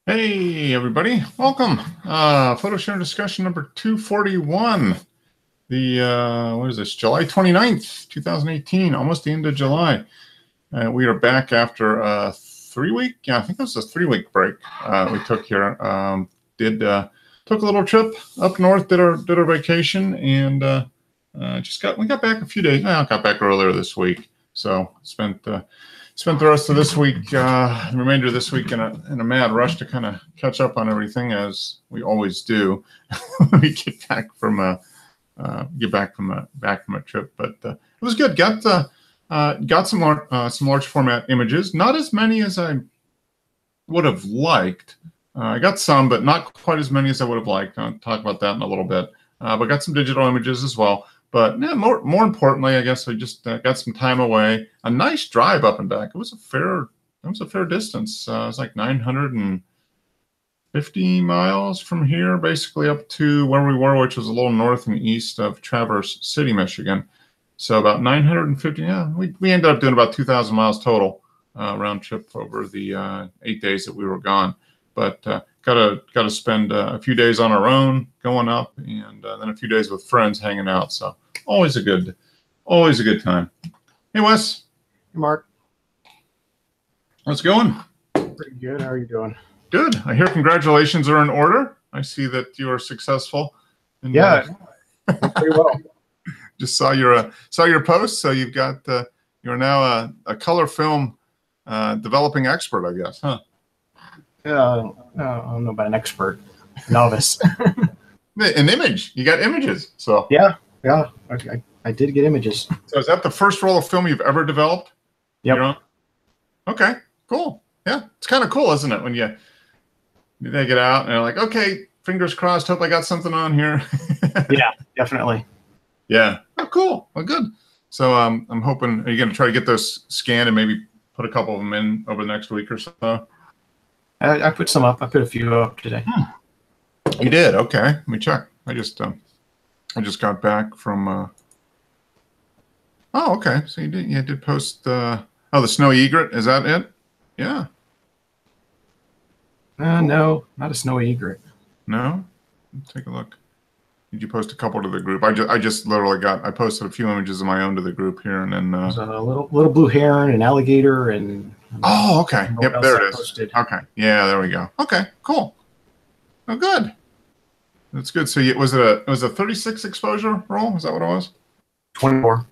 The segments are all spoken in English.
Hey, everybody. Welcome. Photo share discussion number 241. What is this? July 29th, 2018, almost the end of July. We are back after a 3-week, I think it was a 3-week break we took here. Took a little trip up north, did our vacation, and we got back a few days. I got back earlier this week, so spent the rest of this week, the remainder of this week, in a mad rush to kind of catch up on everything, as we always do when we get back from a trip. But it was good. Got some large format images. Not as many as I would have liked. I got some, but not quite as many as I would have liked. I'll talk about that in a little bit. But got some digital images as well. But yeah, more importantly, I guess I just got some time away. A nice drive up and back. It was a fair distance. It was like 950 miles from here, basically up to where we were, which was a little north and east of Traverse City, Michigan. So about 950. Yeah, we ended up doing about 2,000 miles total round trip over the 8 days that we were gone. But got to spend a few days on our own going up, and then a few days with friends hanging out. So always a good time. Hey, Wes. Hey, Mark. How's it going? Pretty good. How are you doing? Good. I hear congratulations are in order. I see that you are successful. Yeah, pretty well. Just saw your post. So you've got you're now a color film developing expert, I guess, huh? I don't know about an expert, novice. An image. You got images. So yeah. I did get images. So is that the first roll of film you've ever developed? Yep. Okay. Cool. Yeah, it's kind of cool, isn't it? When you take it out and you're like, okay, fingers crossed. Hope I got something on here. Yeah, definitely. Yeah. Oh, cool. Well, good. So I'm hoping, are you going to try to get those scanned and maybe put a couple of them in over the next week or so? I put some up. I put a few up today. You did? Okay. Let me check. I just got back from. Oh, okay. So you did post. The snowy egret. Is that it? Yeah. No, not a snowy egret. No. Take a look. Did you post a couple to the group? I just literally I posted a few images of my own to the group here, and then there's a little blue heron, an alligator, and. Oh, okay. Yep, there it is. Posted. Okay. Yeah, there we go. Okay, cool. Oh, good. That's good. So it was a 36 exposure roll? Is that what it was? 24.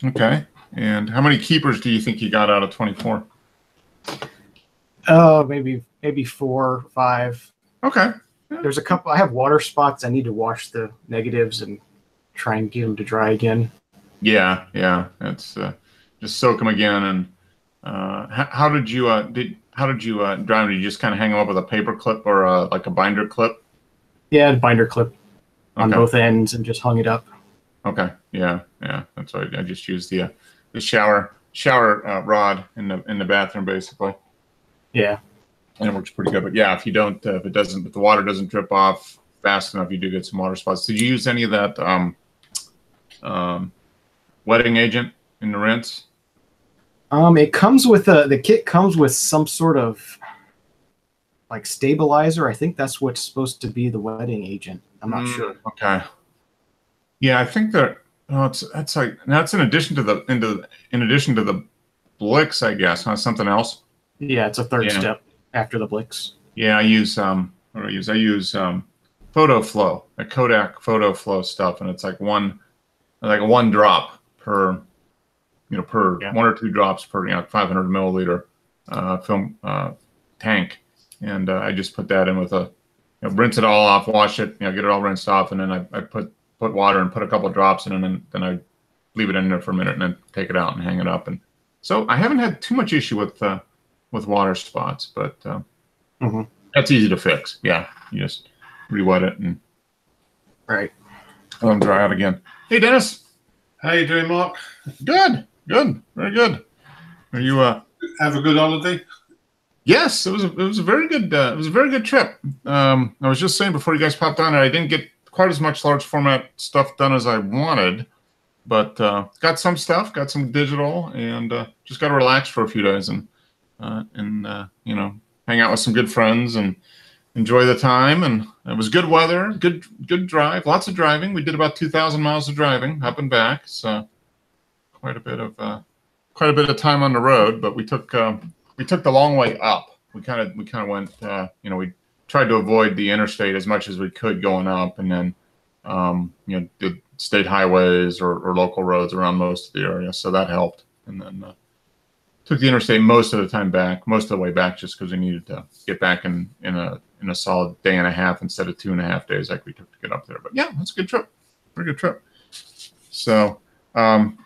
Okay. And how many keepers do you think you got out of 24? Maybe 4 or 5. Okay. Yeah. There's a couple. I have water spots. I need to wash the negatives and try and get them to dry again. Yeah. That's just soak them again. And how did you dry them? Did you just kind of hang them up with a paper clip or like a binder clip? Yeah, a binder clip on both ends and just hung it up. Okay. Yeah. That's why I just used the shower rod in the bathroom, basically. Yeah. And it works pretty good. But yeah, if the water doesn't drip off fast enough, you do get some water spots. Did you use any of that wetting agent in the rinse? It comes with the kit comes with some sort of like stabilizer. I think that's what's supposed to be the wetting agent. I'm not sure. Okay. Yeah, I think that that's in addition to the Blix, I guess, huh? Something else. Yeah, it's a third step after the Blix. Yeah, I use what do I use? I use Photo Flow, a Kodak Photo Flow stuff, and it's like one drop per. Per 1 or 2 drops per 500 milliliter film tank, and I just put that in with rinse it all off, wash it, get it all rinsed off, and then I put water and put a couple of drops in, and then I leave it in there for a minute, and then take it out and hang it up. And so I haven't had too much issue with water spots, but that's easy to fix. Yeah, you just re-wet it and let them dry out again. Hey, Dennis. How you doing, Mark? Good, very good. Are you have a good holiday? Yes, it was a very good trip. I was just saying before you guys popped on, I didn't get quite as much large format stuff done as I wanted, but got some stuff, got some digital, and just got to relax for a few days and and you know, hang out with some good friends and enjoy the time. And it was good weather, good drive, lots of driving. We did about 2,000 miles of driving up and back, so quite a bit of time on the road. But we took the long way up. We kind of went, you know, we tried to avoid the interstate as much as we could going up, and then you know, did state highways or local roads around most of the area, so that helped. And then took the interstate most of the way back, just because we needed to get back in a solid day and a half instead of 2.5 days like we took to get up there. But yeah, that's a good trip, pretty good trip. So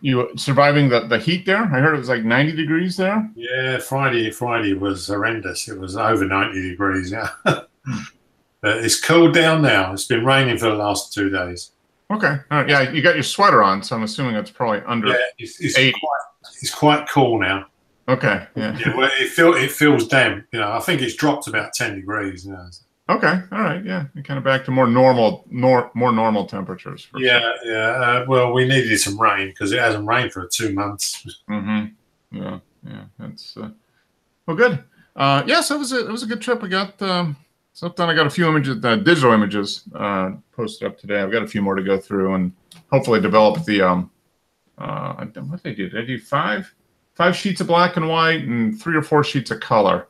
you surviving the heat there? I heard it was like 90 degrees there. Yeah, Friday was horrendous. It was over 90 degrees. Yeah, it's cooled down now. It's been raining for the last 2 days. Okay, all right. Yeah, you got your sweater on, so I'm assuming it's probably under. Yeah, it's quite cool now. Okay, yeah. Yeah, well, it feels damp. You know, I think it's dropped about 10 degrees. You know. Okay, all right, yeah, you're kind of back to more normal temperatures. Yeah, sure. Yeah. Well, we needed some rain because it hasn't rained for 2 months. Mm-hmm. Yeah. That's well, good. Yeah, so it was a good trip. I got something. I got a few images, digital images, posted up today. I've got a few more to go through and hopefully develop the what they did. They do five sheets of black and white and 3 or 4 sheets of color.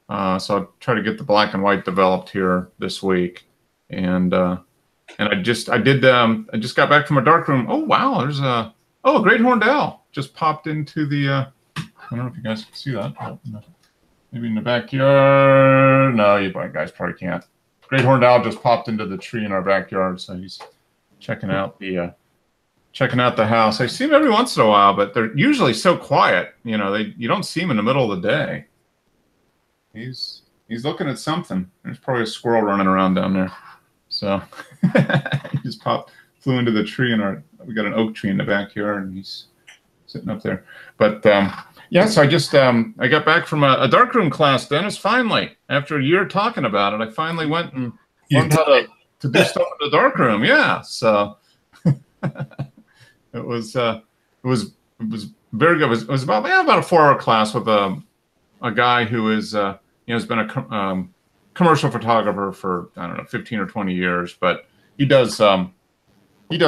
So I'll try to get the black and white developed here this week, and I just got back from a darkroom. Oh wow, there's a great horned owl just popped into the. I don't know if you guys can see that. Maybe in the backyard. No, you guys probably can't. Great horned owl just popped into the tree in our backyard, so he's checking out the house. I see him every once in a while, but they're usually so quiet. You know, you don't see him in the middle of the day. He's looking at something. There's probably a squirrel running around down there. So he just flew into the tree we got an oak tree in the backyard, and he's sitting up there. But yeah, so I got back from a darkroom class, Dennis, finally. After a year talking about it, I finally went and learned how to do stuff in the darkroom. Yeah, so it was very good. It was about a 4-hour class with a guy who is has been a commercial photographer for, I don't know, 15 or 20 years, but he does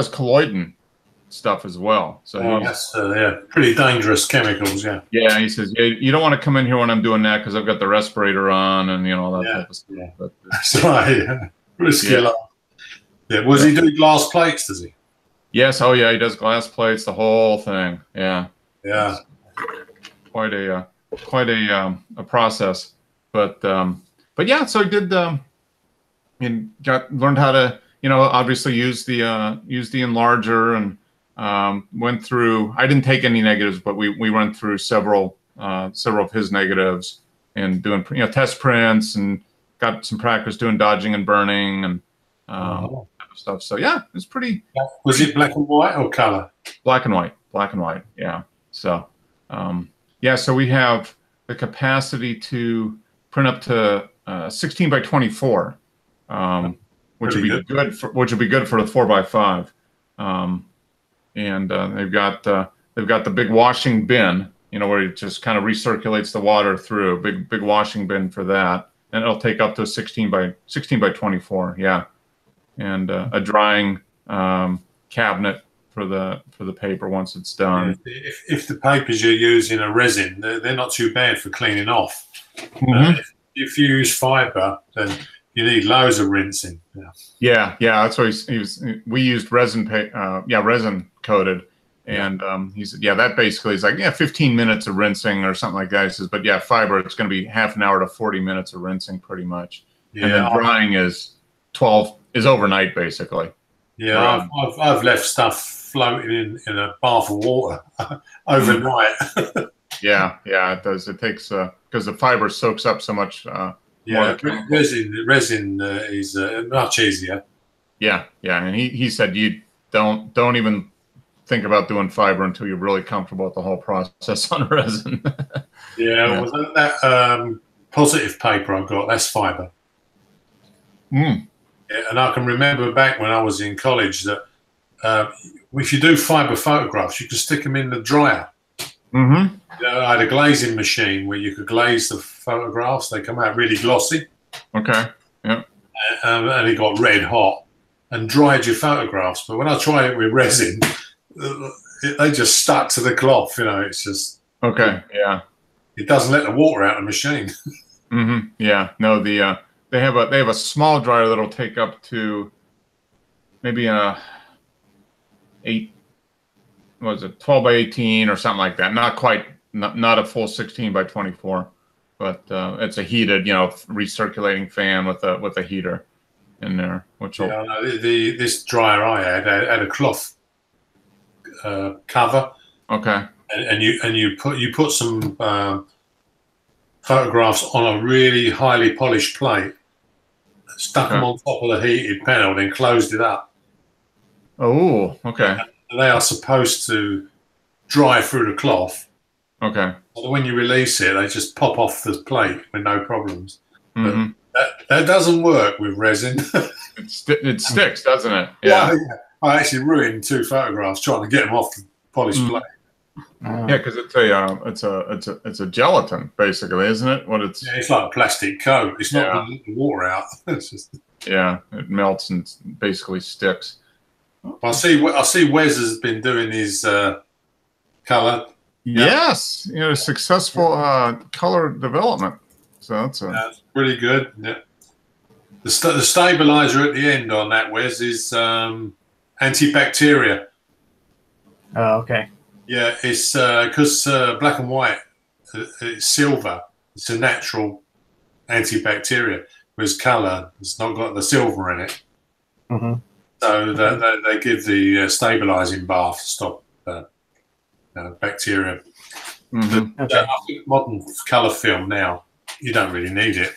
colloidin stuff as well. So that's pretty dangerous chemicals. Yeah. Yeah, he says, yeah, you don't want to come in here when I'm doing that because I've got the respirator on and all that type of stuff. Yeah. But, that's right. Yeah. Risky life. Yeah. Was he doing glass plates? Does he? Yes. Oh yeah, he does glass plates, the whole thing. Yeah. Yeah. It's quite a process, but yeah. So I did learned how to obviously use the enlarger and went through. I didn't take any negatives, but we went through several of his negatives and doing test prints and got some practice doing dodging and burning and stuff. So yeah, it's pretty. Was it black and white or color? Black and white. Yeah. So yeah, so we have the capacity to print up to 16 by 24, which would be good for the 4x5. And they've got the big washing bin, where it just kind of recirculates the water through. Big washing bin for that, and it'll take up to 16 by 24. Yeah, and a drying cabinet for the paper once it's done. If the papers you're using are resin, they're not too bad for cleaning off. Mm-hmm. If you use fiber, then you need loads of rinsing. Yeah. That's why we used resin resin coated, and he said, that basically is like 15 minutes of rinsing or something like that. He says, but fiber, it's going to be half an hour to 40 minutes of rinsing pretty much, and then drying is overnight basically. Yeah, I've left stuff floating in a bath of water overnight. Yeah, it does. It takes because the fiber soaks up so much. Resin is much easier. Yeah, and he said you don't even think about doing fiber until you're really comfortable with the whole process on resin. Well, that positive paper I've got, that's fiber. Mm. Yeah, and I can remember back when I was in college that if you do fiber photographs, you can stick them in the dryer. Mm-hmm. I had a glazing machine where you could glaze the photographs. They come out really glossy. Okay. Yeah. And it got red hot and dried your photographs. But when I tried it with resin, they just stuck to the cloth. You know, it's just okay. Yeah. It doesn't let the water out of the machine. Mm-hmm. Yeah. No. They have a small dryer that'll take up to maybe 12 by 18 or something like that. Not quite. Not a full 16 by 24, but it's a heated, recirculating fan with a heater in there. Which this dryer I had a cloth cover. Okay. And you put some photographs on a really highly polished plate, stuck them on top of the heated panel, then closed it up. Oh, okay. And they are supposed to dry through the cloth. Okay. So when you release it, they just pop off the plate with no problems. Mm-hmm. That doesn't work with resin. It sticks, doesn't it? Yeah. I actually ruined 2 photographs trying to get them off the polished plate. Yeah, because it's a gelatin basically, isn't it? Yeah, it's like a plastic coat. It's not going to let the water out. It's just it melts and basically sticks. I see Wes has been doing his color. Yes, successful color development. So that's really good. Yeah. The stabilizer at the end on that, Wes, is antibacterial. Oh, okay. Yeah, it's because black and white, it's silver. It's a natural antibacterial. Whereas color, it's not got the silver in it. Mm-hmm. So they give the stabilizing bath to stop bacteria. Mm-hmm. I think modern color film now, you don't really need it.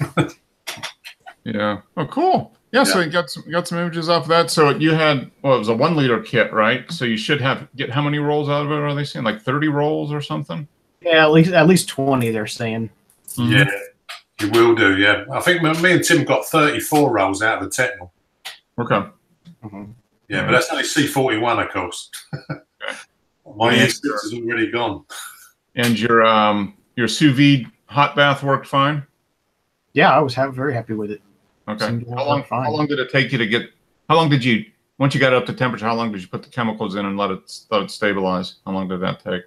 Yeah. Oh, cool. Yeah. So you got some images off of that. So you had it was a 1 liter kit, right? So you should get how many rolls out of it? Are they saying like 30 rolls or something? Yeah, at least 20. They're saying. Mm-hmm. Yeah, you will do. Yeah, I think me and Tim got 34 rolls out of the Technical. Okay. Mm-hmm. Yeah, but that's only C41, of course. My instance is already gone. And your sous vide hot bath worked fine? Yeah, I was very happy with it. Okay. How long did it take you to get? How long did you once you got it up to temperature? How long did you put the chemicals in and let it stabilize? How long did that take?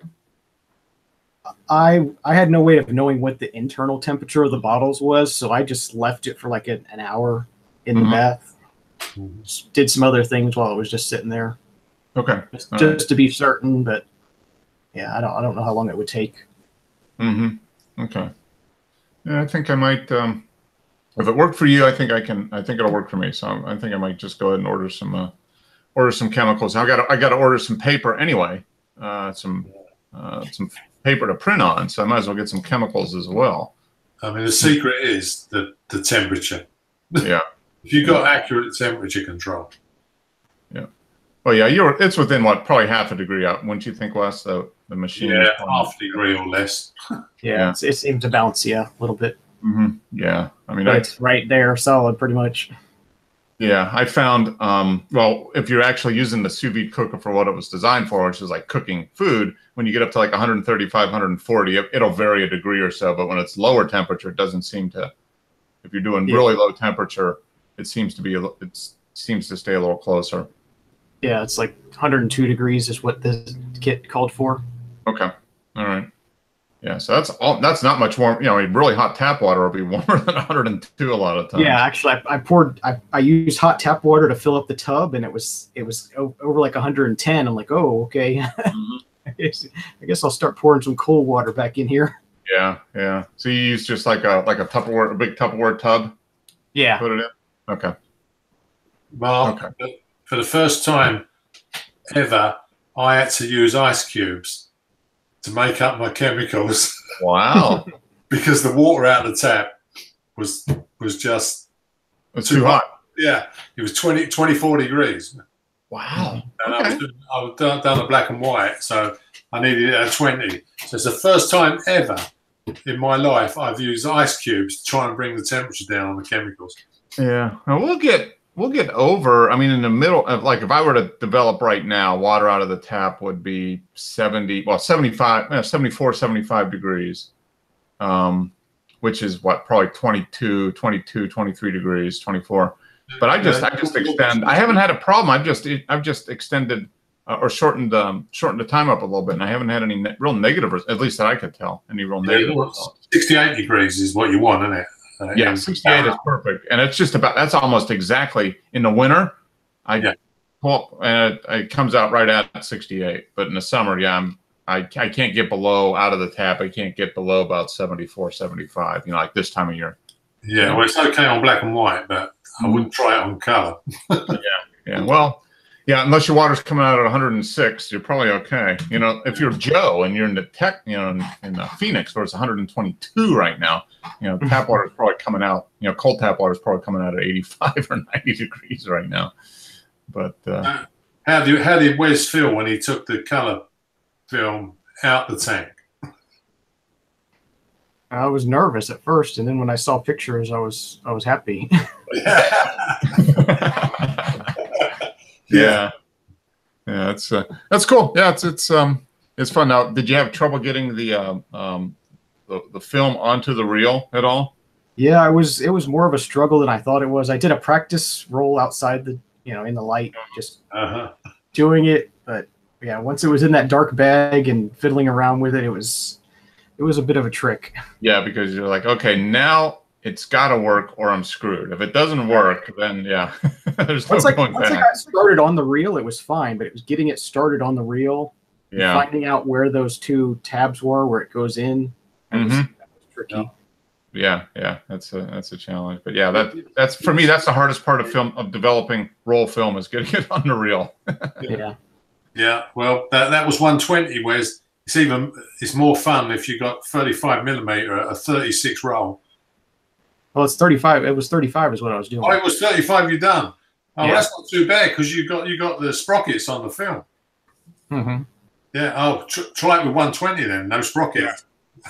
I had no way of knowing what the internal temperature of the bottles was, so I just left it for like an hour in the bath. Just did some other things while it was just sitting there. Okay. Just to be certain, but yeah, I don't know how long it would take. Mm-hmm. Okay. Yeah, I think I might. If it worked for you, I think it'll work for me. So I think I might just go ahead and order some chemicals. I got to order some paper anyway. Some paper to print on. So I might as well get some chemicals as well. I mean, the secret is the temperature. Yeah. If you've got accurate temperature control. Yeah. Well, yeah, it's within probably half a degree out. Wouldn't you think, Wes? The machine. Yeah, half a degree or less. Yeah. It seems to bounce, a little bit. Mm-hmm. Yeah, I mean, it's right there, solid, pretty much. Yeah, I found. Well, if you're actually using the sous vide cooker for what it was designed for, which is like cooking food, when you get up to like 135, 140, it'll vary a degree or so. But when it's lower temperature, it doesn't seem to. If you're doing really low temperature, it seems to stay a little closer. Yeah, it's like 102 degrees is what this kit called for. Okay, all right. Yeah, so that's not much warm. Really hot tap water will be warmer than 102 a lot of times. Yeah, actually, I used hot tap water to fill up the tub, and it was over like 110. I'm like, oh, okay. Mm-hmm. I guess I'll start pouring some cold water back in here. Yeah, yeah. So you use just like a Tupperware, a big Tupperware tub. Yeah. Put it in. Okay. Well, for the first time ever, I had to use ice cubes to make up my chemicals. Wow. Because the water out of the tap was just too hot. Yeah. It was 24 degrees. Wow. And I was done a black and white, so I needed it at 20. So it's the first time ever in my life I've used ice cubes to try and bring the temperature down on the chemicals. Yeah. Now we'll get over. I mean, in the middle of, like, if I were to develop right now, water out of the tap would be 75, 74, 75 degrees, which is what, probably 22, 23 degrees, 24. But I just extend. I haven't had a problem. I've just extended or shortened the time up a little bit, and I haven't had any real negative, at least that I could tell, any real negative results. 68 degrees is what you want, isn't it? Yeah, 68 is perfect, and it's just about, that's almost exactly in the winter. Pull, and it comes out right at 68. But in the summer, yeah, I can't get below, out of the tap, I can't get below about 74, 75. You know, like this time of year. Yeah, well, it's okay on black and white, but I wouldn't try it on color. Yeah. Well, yeah, unless your water's coming out at 106, you're probably okay. You know, if you're Joe and you're in the tech, you know, in Phoenix where it's 122 right now, you know, tap water is probably coming out. You know, cold tap water is probably coming out at 85 or 90 degrees right now. But how did Wes feel when he took the color film out the tank? I was nervous at first, and then when I saw pictures, I was happy. Yeah, that's cool. Yeah, it's fun. Now, did you have trouble getting the film onto the reel at all? Yeah, it was more of a struggle than I thought it was. I did a practice roll outside the, you know, in the light, just doing it. But yeah, once it was in that dark bag and fiddling around with it, it was a bit of a trick. Yeah, because you're like, okay, now it's got to work or I'm screwed. If it doesn't work, then yeah, there's no going back. Once I got started on the reel, it was fine, but it was getting it started on the reel, finding out where those two tabs were, where it goes in. That was tricky. Yeah, that's a challenge. But yeah, that's for me, that's the hardest part of developing roll film, is getting it on the reel. Yeah. Well, that was 120, whereas it's more fun if you got 35mm, a 36 roll. Well, it's 35. It was 35 is what I was doing. Oh, it was 35 you done. Oh, yeah. That's not too bad because you got the sprockets on the film. Yeah. Oh, try it with 120 then. No sprockets.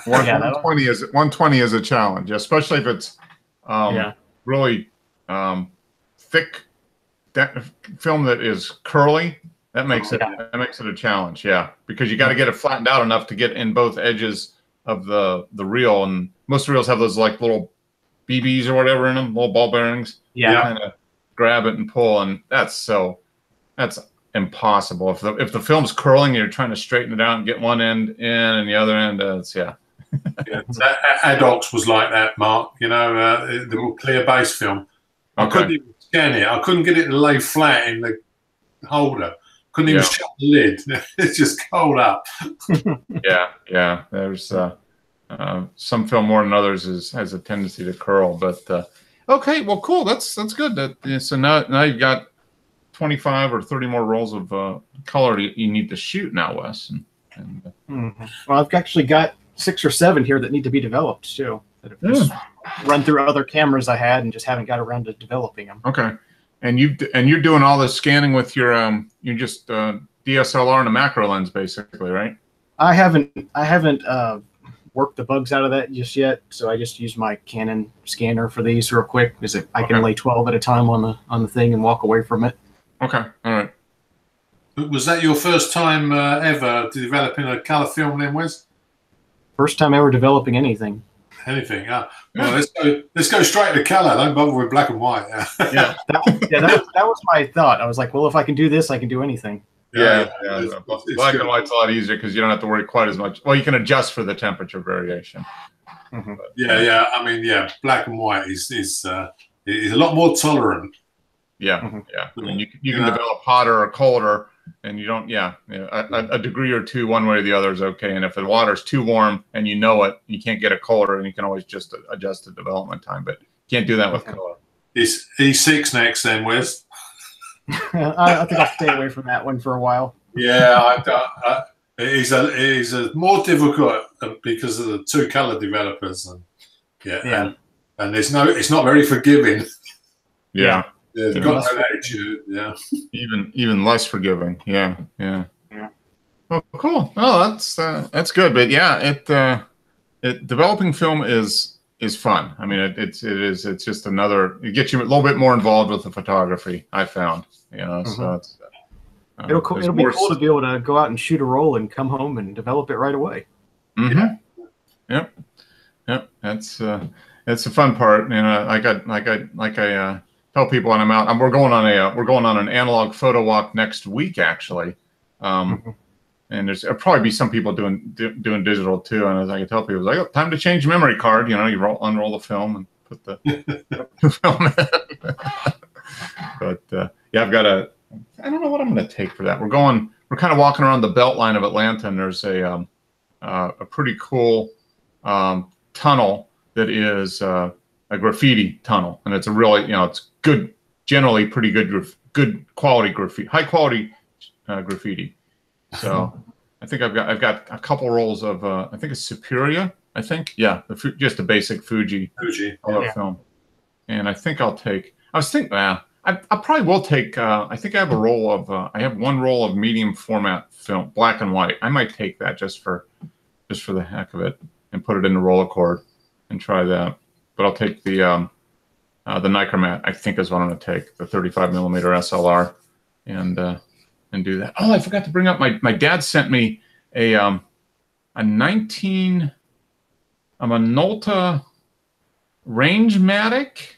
120 is a challenge, especially if it's really thick film that is curly. That makes it a challenge. Yeah, because you got to get it flattened out enough to get in both edges of the reel, and most reels have those like little BBs or whatever in them, little ball bearings. Yeah, kind of grab it and pull, and that's impossible. If the film's curling and you're trying to straighten it out and get one end in and the other end, Adox was like that, Mark. You know, the clear base film. I couldn't even scan it. I couldn't get it to lay flat in the holder. Couldn't even shut the lid. It's just cold up. Yeah. There's some film more than others has a tendency to curl. But okay, well, cool. That's good. So now you've got 25 or 30 more rolls of color you need to shoot now, Wes. Well, I've actually got 6 or 7 here that need to be developed too. That have just run through other cameras I had and just haven't got around to developing them. Okay. And you're doing all this scanning with your DSLR and a macro lens, basically, right? I haven't worked the bugs out of that just yet, so I just use my Canon scanner for these real quick, because I can lay 12 at a time on the thing and walk away from it. Okay, all right. Was that your first time ever developing a color film, then, Wes? First time ever developing anything. Anything? Well, let's go straight to color. Don't bother with black and white. That was my thought. I was like, well, if I can do this, I can do anything. Yeah. Black and white's a lot easier because you don't have to worry quite as much. Well, you can adjust for the temperature variation. I mean, black and white is a lot more tolerant. I mean, you can develop hotter or colder, and you don't. A degree or two one way or the other is okay. And if the water's too warm and you know it, you can't get it colder, and you can always just adjust the development time. But you can't do that with color. Is E6 next then, Wes? I think I'll stay away from that one for a while. Yeah, it is a more difficult because of the 2 color developers, and it's not very forgiving. Yeah, they've got no attitude. Yeah, even less forgiving. Yeah. Oh, cool. Oh, that's good. But developing film is is fun. I mean, it's just another. It gets you a little bit more involved with the photography. I found, so it's. It'll be cool to be able to go out and shoot a roll and come home and develop it right away. Mm-hmm. Yep. That's a fun part. I tell people when I'm out. We're going on an analog photo walk next week, actually. And there'll probably be some people doing digital too. And as I can tell people, it's like, time to change memory card. You unroll the film and put the film in. But I've got I don't know what I'm going to take for that. We're kind of walking around the belt line of Atlanta, and there's a pretty cool tunnel that is a graffiti tunnel, and it's a really, it's good, generally pretty good quality graffiti, high quality graffiti. So I think I've got a couple rolls of I think it's Superior. I think just a basic Fuji film, and I think I'll take. I was thinking, I probably will take. I think I have a roll of. I have one roll of medium format film, black and white. I might take that just for the heck of it and put it in the roller cord and try that. But I'll take the Nichromat. I think is what I'm going to take, the 35mm SLR, and do that. Oh, I forgot to bring up my dad sent me a Minolta Range-Matic.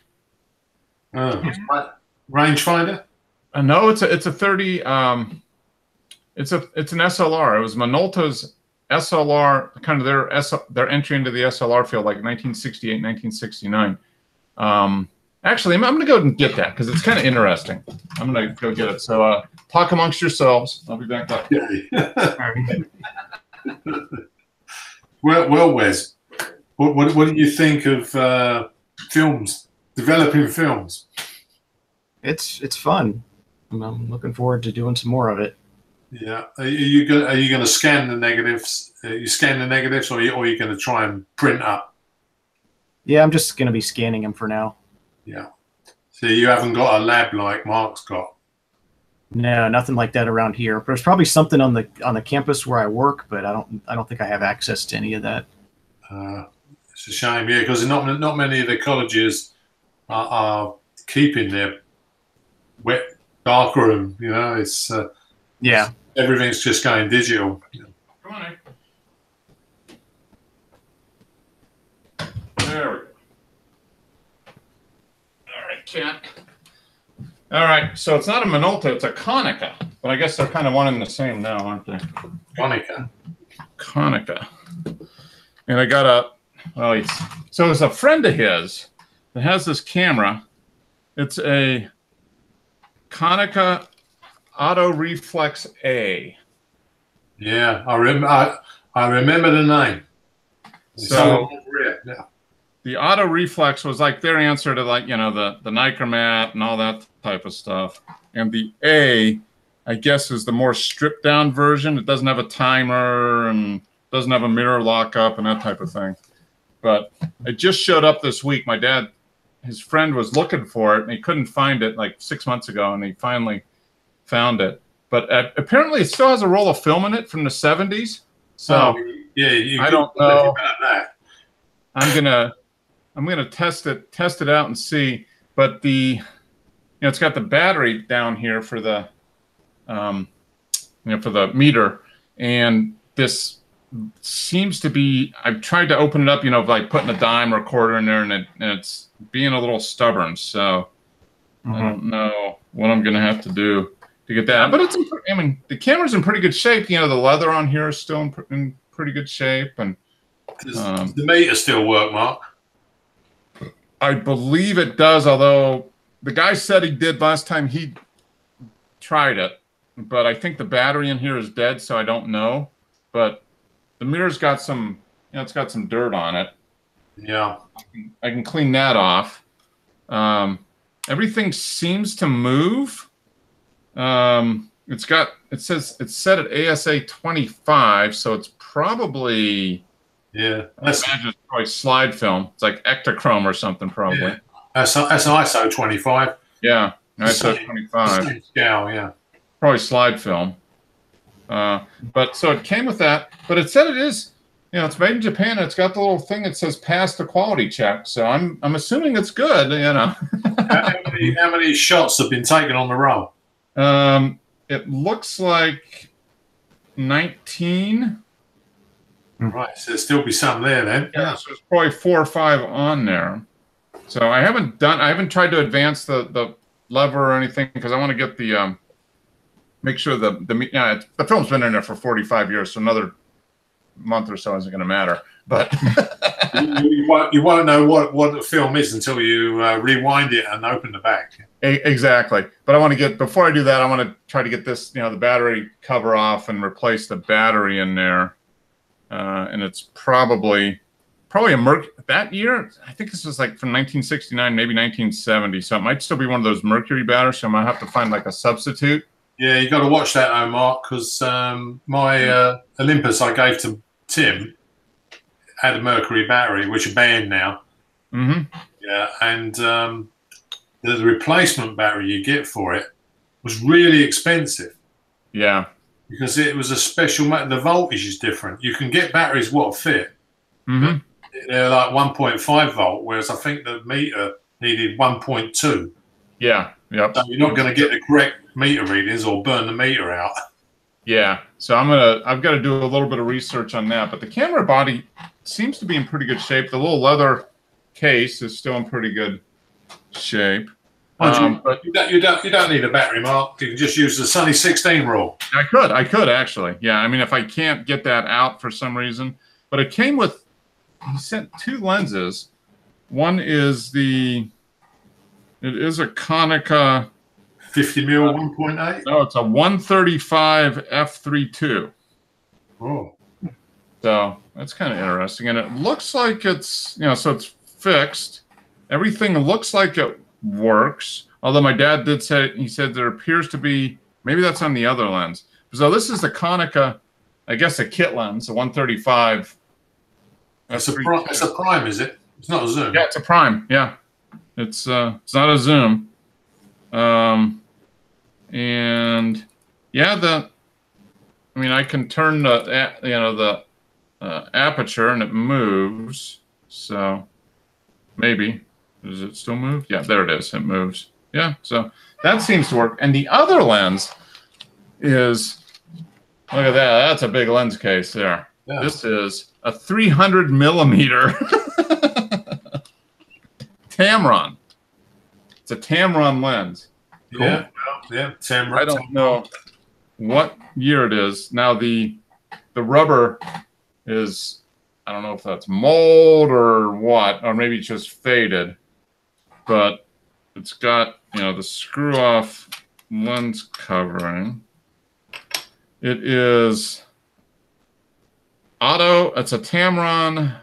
Rangefinder? No, it's a 30. It's an SLR. It was Minolta's SLR, kind of their entry into the SLR field, like 1968, 1969. Actually, I'm going to go and get that because it's kind of interesting. I'm going to go get it. So talk amongst yourselves. I'll be back up. Well, Wes, what do you think of films, developing films? It's fun. I'm looking forward to doing some more of it. Yeah. Are you going to scan the negatives? You scan the negatives, or are you going to try and print up? Yeah, I'm just going to be scanning them for now. Yeah. So you haven't got a lab like Mark's got? No, nothing like that around here. But there's probably something on the campus where I work, but I don't think I have access to any of that. It's a shame, yeah, because not many of the colleges are keeping their wet darkroom. It's everything's just going digital. Come on, there we go. All right, Kent. All right, so it's not a Minolta, it's a Konica, but I guess they're kind of one and the same now, aren't they? Konica. And I got so it's a friend of his that has this camera. It's a Konica Auto Reflex A. Yeah, I remember the name. So the Auto Reflex was like their answer to the Nichromat and all that type of stuff. And the A, I guess, is the more stripped down version. It doesn't have a timer and doesn't have a mirror lockup and that type of thing. But it just showed up this week. My dad, his friend was looking for it and he couldn't find it like 6 months ago, and he finally found it. But apparently it still has a roll of film in it from the 70s. So I don't know. I'm gonna test it out and see. But it's got the battery down here for the for the meter, and this seems to be. I've tried to open it up, like putting a dime or a quarter in there, and it's being a little stubborn. So I don't know what I'm gonna have to do to get that. But the camera's in pretty good shape. The leather on here is still in pretty good shape, and does the meter still work, Mark? I believe it does, although the guy said he did last time he tried it. But I think the battery in here is dead, so I don't know. But the mirror's got some, it's got some dirt on it. Yeah. I can clean that off. Everything seems to move. It's set at ASA 25, so it's probably... Yeah, I imagine it's probably slide film. It's like Ektachrome or something, probably. Yeah. That's ISO 25. Yeah, ISO 25. Same scale, yeah. Probably slide film. But so it came with that. But it said it is it's made in Japan. It's got the little thing that says pass the quality check. So I'm assuming it's good, How many shots have been taken on the roll? It looks like 19. Right, so there'll still be some there then. Yeah, so there's probably 4 or 5 on there. So I haven't tried to advance the lever or anything because I want to get the make sure the film's been in there for 45 years, so another month or so isn't going to matter. But you won't know what the film is until you rewind it and open the back. Exactly. But I want to get, before I do that, I want to try to get this, the battery cover off and replace the battery in there. And it's probably a that year. I think this was like from 1969, maybe 1970. So it might still be one of those Mercury batteries. So I might have to find like a substitute. Yeah, you got to watch that, Mark, because my Olympus I gave to Tim had a Mercury battery, which are banned now. Mm-hmm. Yeah, and the replacement battery you get for it was really expensive. Yeah. Because it was a special, the voltage is different. You can get batteries what fit. Mm-hmm. They're like 1.5 volt, whereas I think the meter needed 1.2. Yeah, yep. So you're not going to get the correct meter readings or burn the meter out. Yeah, so I've got to do a little bit of research on that. But the camera body seems to be in pretty good shape. The little leather case is still in pretty good shape. But you don't need a battery, Mark. You can just use the Sunny 16 rule. I could actually. Yeah, I mean, if I can't get that out for some reason. But it came with, he sent 2 lenses. One is it is a Konica 50 mil 1.8. No, it's a 135 f3.2. Oh, so that's kind of interesting, and it looks like it's so it's fixed. Everything looks like it works. Although my dad did say, he said there appears to be, maybe that's on the other lens. So this is the Konica, I guess, a kit lens, a 135. It's a prime, is it? It's not a zoom. Yeah, it's a prime. Yeah, it's not a zoom. And yeah, I can turn the aperture and it moves. So maybe. Does it still move? Yeah, there it is. It moves. Yeah, so that seems to work. And the other lens is, look at that. That's a big lens case there. Yeah. This is a 300 millimeter Tamron. It's a Tamron lens. Cool. Yeah, Tamron. I don't know what year it is. Now the rubber is, I don't know if that's mold or what, or maybe it's just faded. But it's got, the screw-off lens covering. It is auto. It's a Tamron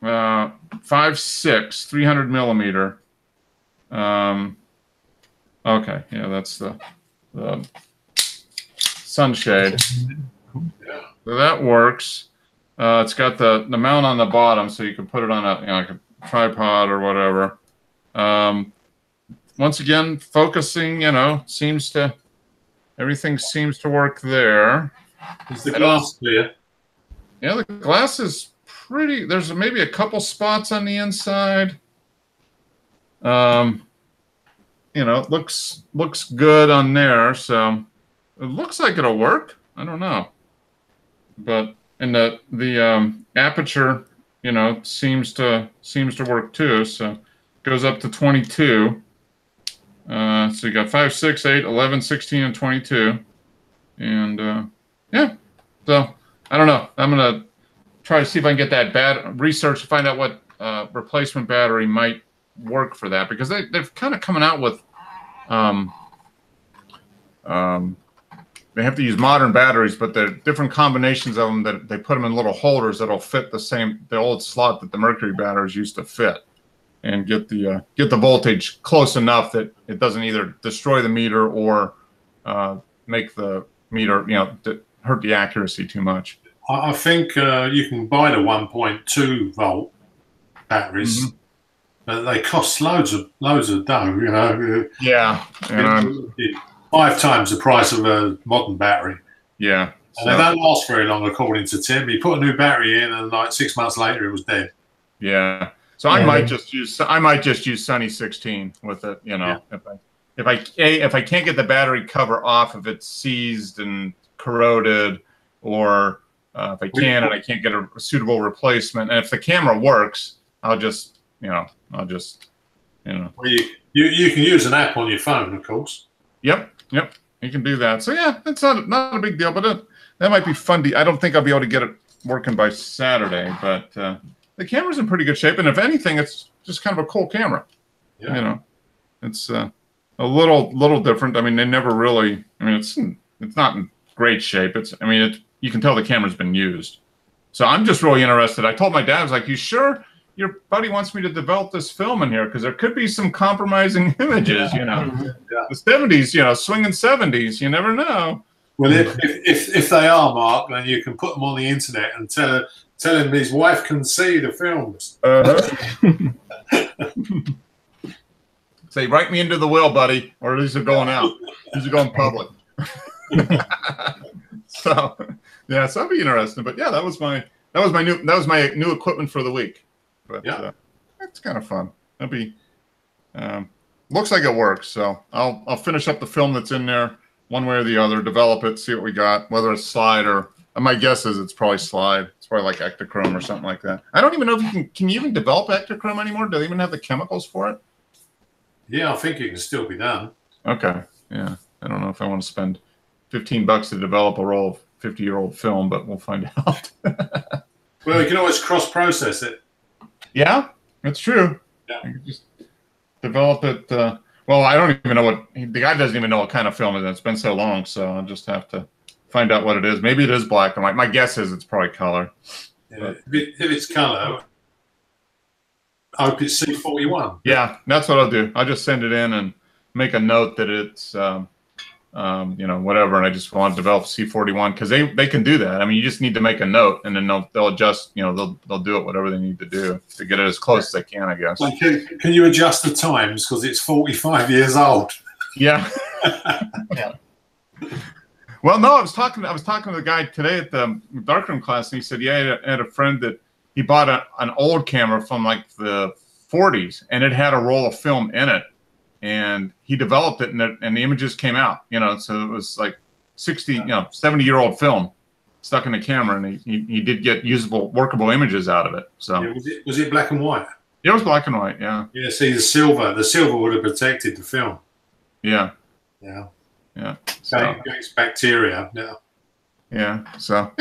5.6, 300 millimeter. Okay, yeah, that's the sunshade. Yeah. So that works. It's got the mount on the bottom, so you can put it on like a tripod or whatever. Once again, focusing, everything seems to work there. Is the glass clear? Yeah, the glass is pretty. There's maybe a couple spots on the inside. It looks good on there, so it looks like it'll work. I don't know, but and the aperture, seems to work too. So it goes up to 22. So you got 5, 6, 8, 11, 16, and 22, and yeah. So I don't know. I'm gonna try to see if I can get that research to find out what replacement battery might work for that, because they're kind of coming out with they have to use modern batteries, but they're different combinations of them that they put them in little holders that'll fit the old slot that the Mercury batteries used to fit, and get the voltage close enough that it doesn't either destroy the meter or make the meter hurt the accuracy too much. I think you can buy the 1.2 volt batteries. Mm-hmm. But they cost loads of dough, Yeah. 5 times the price of a modern battery. Yeah. And they don't last very long, according to Tim. He put a new battery in, and like 6 months later, it was dead. Yeah. So I might just use Sunny 16 with it. You know, if I can't get the battery cover off, if it's seized and corroded, or if I can and I can't get a suitable replacement, and if the camera works, I'll just Well, you can use an app on your phone, of course. Yep, you can do that. So yeah, it's not a big deal, but that might be fun. I don't think I'll be able to get it working by Saturday, but the camera's in pretty good shape, and if anything, it's just kind of a cool camera. Yeah. You know, it's a little different. I mean, they never really. I mean, it's not in great shape. You can tell the camera's been used. So I'm just really interested. I told my dad, I was like, "You sure your buddy wants me to develop this film in here? Because there could be some compromising images, you know." The 70s, swinging 70s. You never know. Well, if they are, Mark, then you can put them on the internet and tell him his wife can see the films. Say, write me into the will, buddy, or these are going out. These are going public. So that'd be interesting. But yeah, that was my new equipment for the week. But it's kind of fun. That'd be looks like it works. So I'll finish up the film that's in there one way or the other, develop it, see what we got, whether it's slide or my guess is it's probably slide. It's probably like ectochrome or something like that. I don't even know if can you even develop ectochrome anymore? Do they even have the chemicals for it? Yeah, I think it can still be done. Okay. Yeah. I don't know if I want to spend $15 to develop a roll of 50-year-old film, but we'll find out. Well, you can always cross-process it. Yeah, that's true. Yeah. I can just develop it. Well, I don't even know the guy doesn't even know what kind of film it is. It's been so long, so I'll just have to find out what it is. Maybe it is black and white. My guess is it's probably color. Yeah. If it's color, I hope it's C41. Yeah, that's what I'll do. I'll just send it in and make a note that it's, whatever. And I just want to develop C41 because they can do that. I mean, you just need to make a note, and then they'll adjust. They'll do it whatever they need to do to get it as close as they can, I guess. Well, can you adjust the times because it's 45 years old? Yeah. Yeah. Well, no, I was talking to the guy today at the darkroom class, and he said, yeah, I had a friend that he bought an old camera from like the 40s, and it had a roll of film in it, and he developed it, and the images came out. So it was like 70-year-old film stuck in the camera, and he did get usable, workable images out of it. So yeah, was it black and white? It was black and white. Yeah. Yeah. See, the silver would have protected the film. Yeah. Yeah. Yeah. So against bacteria. Yeah. Yeah. So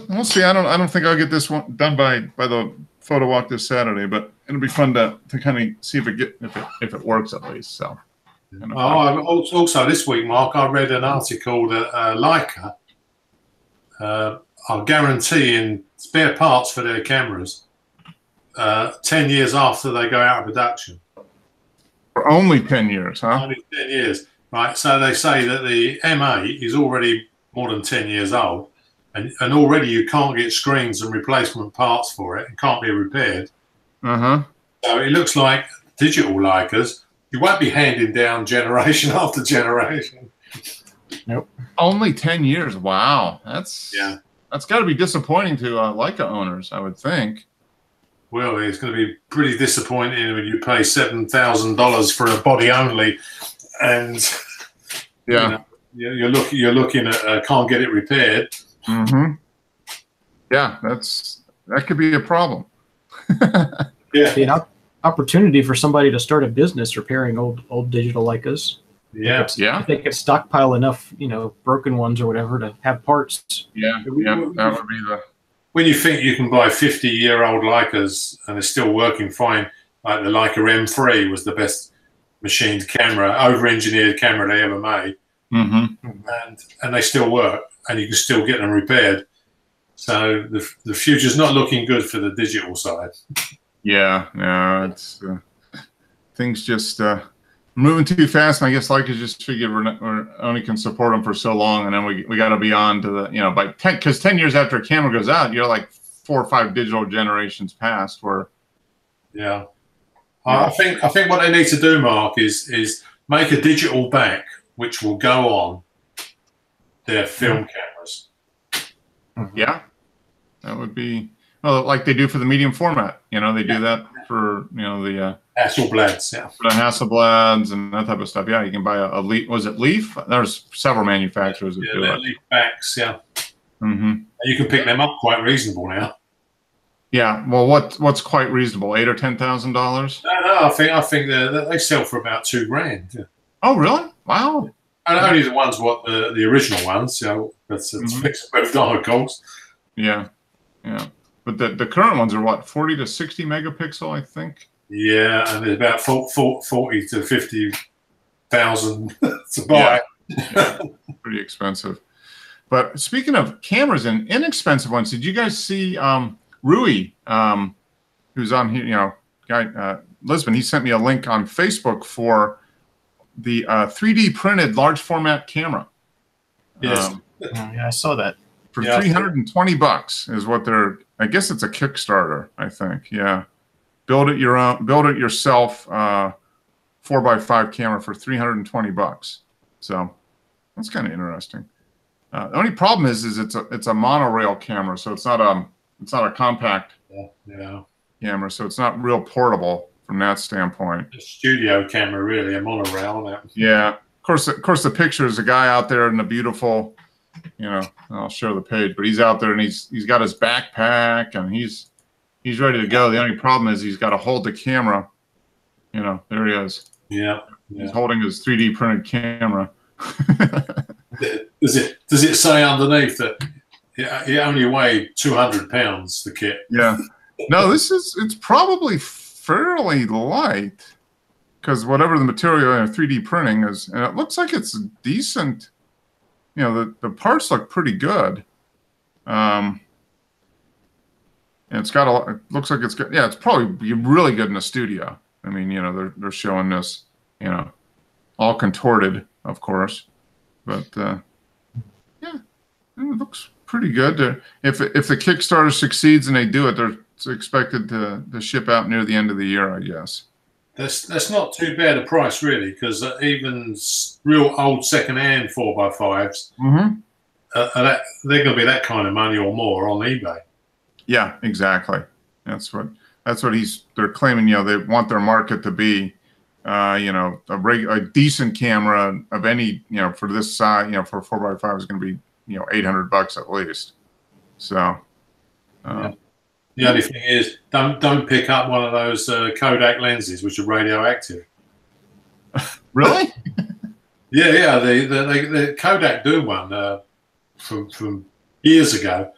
we'll see. I don't think I'll get this one done by the photo walk this Saturday, but it'll be fun to kind of see if it works at least. So. Also this week, Mark, I read an article that Leica are guaranteeing spare parts for their cameras 10 years after they go out of production. For only 10 years, huh? Only 10 years. Right, so they say that the M8 is already more than 10 years old, and already you can't get screens and replacement parts for it. It can't be repaired. So it looks like digital Leicas, you won't be handing down generation after generation. Nope. Only 10 years. Wow. That's got to be disappointing to Leica owners, I would think. Well, it's going to be pretty disappointing when you pay $7,000 for a body only, and you're looking at can't get it repaired. Yeah, that could be a problem. Yeah, an opportunity for somebody to start a business repairing old digital Leicas. Yeah, if they could stockpile enough, broken ones or whatever to have parts. Yeah, that would be the. When you think you can buy 50-year-old Leicas and they're still working fine, like the Leica M3 was the best machined camera, over-engineered camera they ever made, and they still work, and you can still get them repaired. So the future's not looking good for the digital side. Yeah, no, it's things just moving too fast, and I guess Leica just figured we're only can support them for so long, and then we got to be on to the by 10, because 10 years after a camera goes out, you're like 4 or 5 digital generations past. Where I think what they need to do, Mark, is make a digital back which will go on their film cameras. Yeah, that would be well, like they do for the medium format. You know, they do that for the Hasselblads, for the Hasselblads and that type of stuff. Yeah, you can buy a Leaf. Was it Leaf? There's several manufacturers that do it. Leaf backs, yeah. Mm-hmm. You can pick them up quite reasonable now. Yeah. Well, what's quite reasonable? $8,000 or $10,000? No, I think they sell for about $2,000. Yeah. Oh, really? Wow. And only the ones the original ones. So that's fixed with dollar cost. Yeah, yeah. But the current ones are what, 40 to 60 megapixel, I think. Yeah, and there's about 40 to 50,000 to buy. Yeah, pretty expensive. But speaking of cameras and inexpensive ones, did you guys see Rui, who's on here, guy Lisbon? He sent me a link on Facebook for the 3D printed large format camera. Yes. Yeah, I saw that. For $320 is what they're. I guess it's a Kickstarter. I think. Yeah. Build it yourself. 4x5 camera for $320. So that's kind of interesting. The only problem is it's a monorail camera, so it's not a compact camera, so it's not real portable from that standpoint. A studio camera, really, a monorail. Yeah. Of course, the picture is a guy out there in the beautiful. I'll show the page, but he's out there and he's got his backpack and he's ready to go. The only problem is he's got to hold the camera. There he is. Yeah. He's holding his 3D printed camera. Does it say underneath that it only weighed 200 pounds, the kit? Yeah. No, it's probably fairly light because whatever the material in 3D printing is, and it looks like it's decent. The parts look pretty good. And it's got it looks like it's good. Yeah, it's probably really good in the studio. I mean, they're showing this, all contorted, of course, but yeah, it looks pretty good. If the Kickstarter succeeds and they do it, they're expected to ship out near the end of the year, I guess. That's not too bad a price, really, because even real old second-hand 4x5s, they're going to be that kind of money or more on eBay. Yeah, exactly. That's what they're claiming. They want their market to be, a decent camera of any, for this size, for a 4x5 is going to be, $800 at least. So. The only thing is, don't pick up one of those Kodak lenses, which are radioactive. Really? Yeah. The Kodak do one from years ago,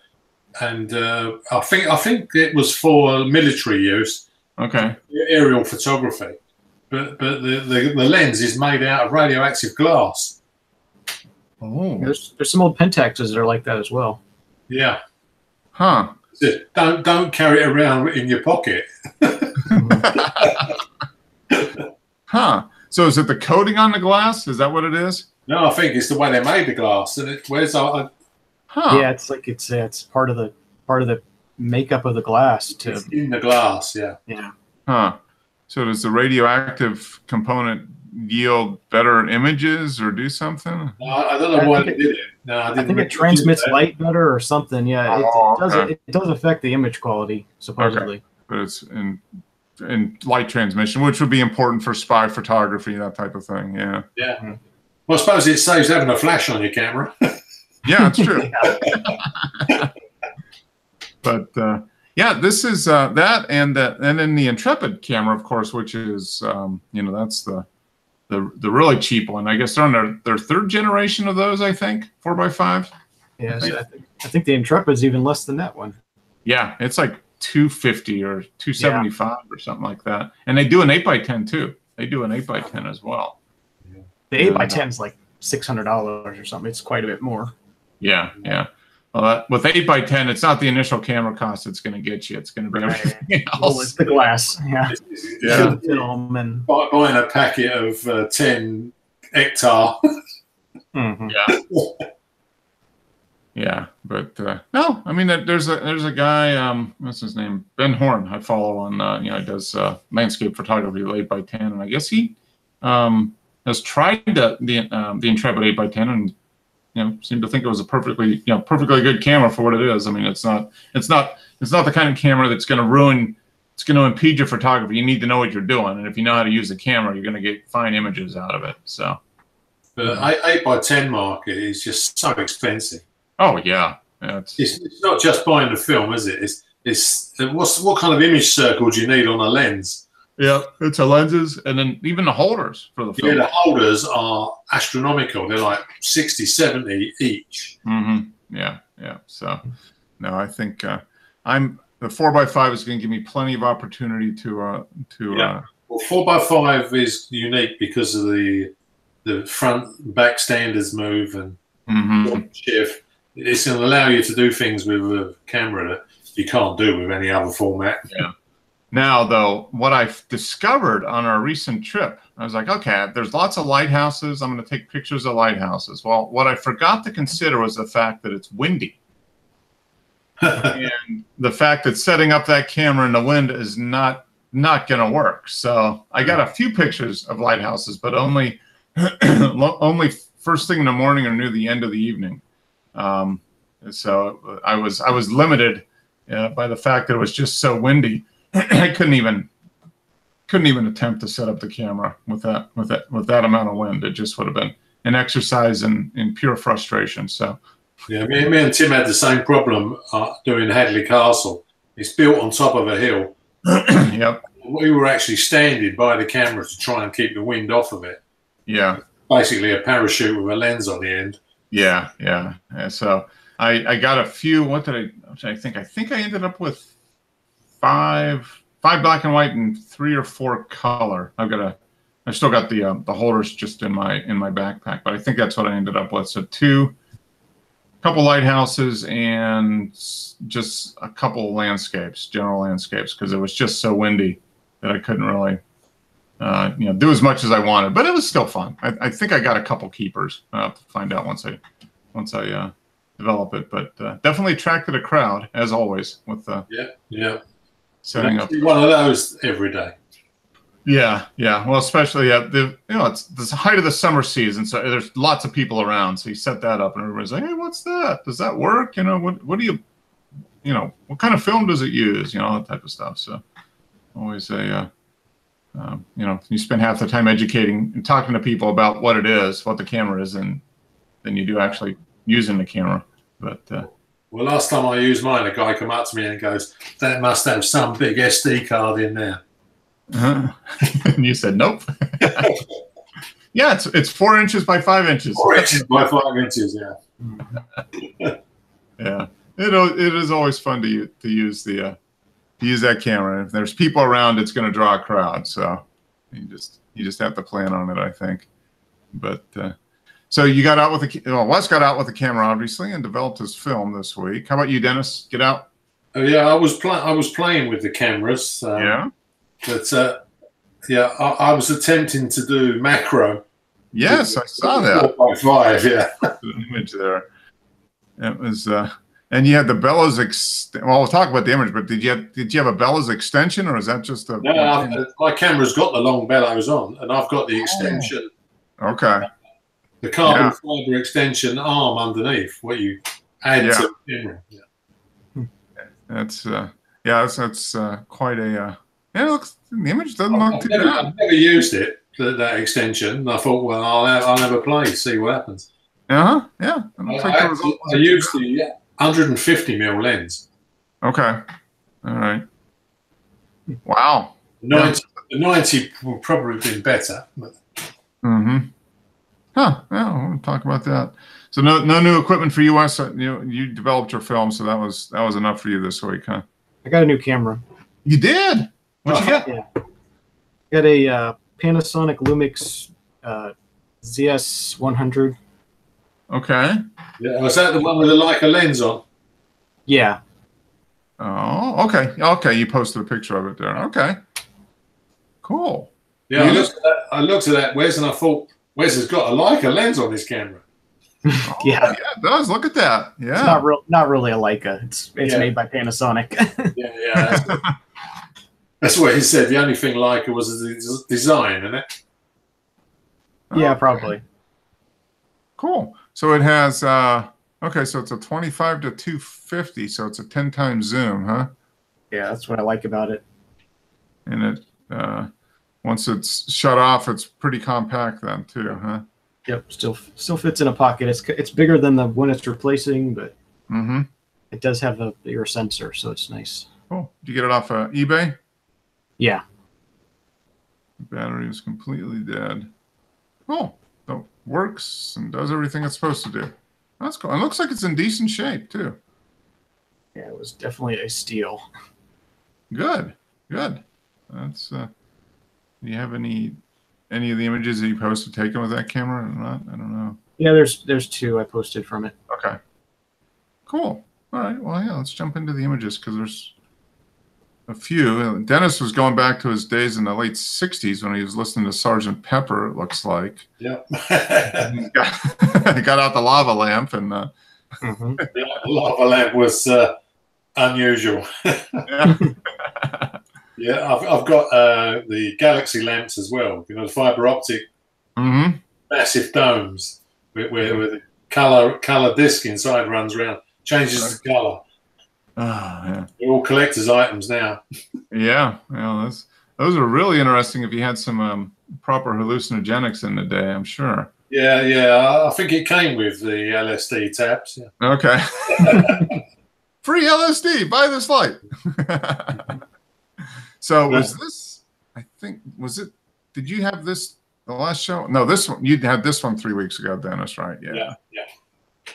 and I think it was for military use. Okay. Aerial photography, but the lens is made out of radioactive glass. Oh. There's some old Pentaxes that are like that as well. Yeah. Huh. Don't carry it around in your pocket. Huh. So is it the coating on the glass? Is that what it is? No, I think it's the way they made the glass, and it wears. Yeah, it's like it's part of the makeup of the glass too. It's in the glass, yeah. Yeah. Huh. So does the radioactive component yield better images or do something? No, I don't know why they did it. No, I think it transmits light better or something. Yeah, it does affect the image quality supposedly. Okay. But it's in light transmission, which would be important for spy photography, that type of thing. Yeah. Yeah. Well, I suppose it saves having a flash on your camera. Yeah, it's true. But yeah, this is that, and then the Intrepid camera, of course, which is that's the really cheap one. I guess they're on their third generation of those. I think 4x5. Yes, I think the Intrepid's even less than that one. Yeah, it's like $250 or $275 or something like that. And they do an 8x10 too. They do an 8x10 as well. The 8x10 is like $600 or something. It's quite a bit more. Yeah, yeah. Well, with 8x10, it's not the initial camera cost that's going to get you. It's going to be everything else. Well, it's the glass. Yeah. Yeah. Film and buying a packet of 10 hectare. Yeah. Yeah, but no, I mean, there's a guy, what's his name? Ben Horn. I follow on, he does landscape photography with 8x10, and I guess he has tried the Intrepid 8x10, and seemed to think it was a perfectly good camera for what it is. I mean, it's not the kind of camera that's going to ruin. It's going to impede your photography. You need to know what you're doing, and if you know how to use the camera, you're going to get fine images out of it. So, but 8x10 market is just so expensive. Oh yeah, it's not just buying the film, is it? It's what kind of image circle do you need on a lens? Yeah, it's a lenses, and then even the holders for the film. Yeah, the holders are astronomical. They're like 60, 70 each. Mm-hmm. Yeah. So, no, I think the 4x5 is going to give me plenty of opportunity to. Well, 4x5 is unique because of the front back standards move and shift. It's going to allow you to do things with a camera that you can't do with any other format. Yeah. Now, though, what I've discovered on our recent trip, I was like, okay, there's lots of lighthouses. I'm going to take pictures of lighthouses. Well, what I forgot to consider was the fact that it's windy. And the fact that setting up that camera in the wind is not going to work. So I got a few pictures of lighthouses, but only first thing in the morning or near the end of the evening. So I was limited by the fact that it was just so windy. I couldn't even attempt to set up the camera with that amount of wind. It just would have been an exercise in pure frustration. So, yeah, me and Tim had the same problem doing Hadley Castle. It's built on top of a hill. Yep. We were actually standing by the camera to try and keep the wind off of it. Yeah. Basically a parachute with a lens on the end. Yeah. So I got a few. What did I think? I think I ended up with five black and white and 3 or 4 color. I still got the holders just in my backpack, but I think that's what I ended up with. So couple lighthouses and just a couple landscapes, general landscapes, because it was just so windy that I couldn't really do as much as I wanted. But it was still fun. I think I got a couple keepers. I'll have to find out once I develop it. But definitely attracted a crowd, as always, with setting up one of those every day. Yeah. Well, especially it's the height of the summer season, so there's lots of people around. So you set that up, and everybody's like, "Hey, what's that? Does that work? What do you, what kind of film does it use? That type of stuff." So always you spend half the time educating and talking to people about what it is, what the camera is, and then you do actually using the camera. But well, last time I used mine, a guy came up to me and goes, "That must have some big SD card in there." And you said, "Nope." Yeah, it's 4 inches by 5 inches. 4 inches by 5 inches, yeah. Yeah, it is always fun to use that camera. If there's people around, it's going to draw a crowd. So you just have to plan on it, I think. But so you got out with Wes got out with the camera, obviously, and developed his film this week. How about you, Dennis? Get out? Yeah, I was playing with the cameras. Yeah. But I was attempting to do macro. Yes, I saw that. 4x5, yeah. The image there. It was, and you had the bellows. Well, we'll talk about the image, but did you have a bellows extension, or is that just a? No, my camera's got the long bellows on, and I've got the extension. Okay. The carbon fiber extension arm underneath, what you add to the camera. Yeah. That's quite a. Yeah, the image doesn't look too bad. I've never used it, that extension. And I thought, well, I'll have a play, see what happens. Yeah. I used the 150mm lens. Okay. All right. Wow. The 90 would probably have been better. Mm-hmm. Huh. Yeah, we'll talk about that. So no new equipment for you, Wes. You developed your film, so that was enough for you this week, huh? I got a new camera. You did? What'd you get? Yeah. Got a Panasonic Lumix ZS100. Okay. Yeah, was that the one with the Leica lens on? Yeah. Oh, okay. Okay, you posted a picture of it there. Okay. Cool. Yeah, I looked at that, Wes, and I thought, Wes has got a Leica lens on his camera. Yeah, it does. Look at that. Yeah. It's not really a Leica. It's made by Panasonic. Yeah. That's what he said. The only thing Leica was the design, isn't it? Yeah, probably. Cool. So it has, okay, so it's a 25 to 250, so it's a 10 times zoom, huh? Yeah, that's what I like about it. And it, once it's shut off, it's pretty compact then too, huh? Yep, still fits in a pocket. It's bigger than the one it's replacing, but it does have a bigger sensor, so it's nice. Oh, did you get it off eBay? Yeah. The battery is completely dead. Oh, so works and does everything it's supposed to do. That's cool. It looks like it's in decent shape too. Yeah, it was definitely a steal. Good, good. That's. Do you have any of the images that you posted taken with that camera or not? I don't know. Yeah, there's two I posted from it. Okay. Cool. All right. Well, yeah. Let's jump into the images because there's a few. Dennis was going back to his days in the late '60s when he was listening to Sergeant Pepper. It looks like. Yeah. he got out the lava lamp and. The lava lamp was unusual. Yeah. Yeah, I've got the Galaxy lamps as well. You know, the fiber optic, massive domes where the color disc inside runs around, changes the color. Oh, yeah. They're all collector's items now. Yeah, well, those are really interesting if you had some proper hallucinogenics in the day, I'm sure. Yeah. I think it came with the LSD tabs. Yeah. Okay. Free LSD, buy this light. So was this, I think, was it, did you have this the last show? No, this one, you had this one 3 weeks ago, Dennis, right? Yeah.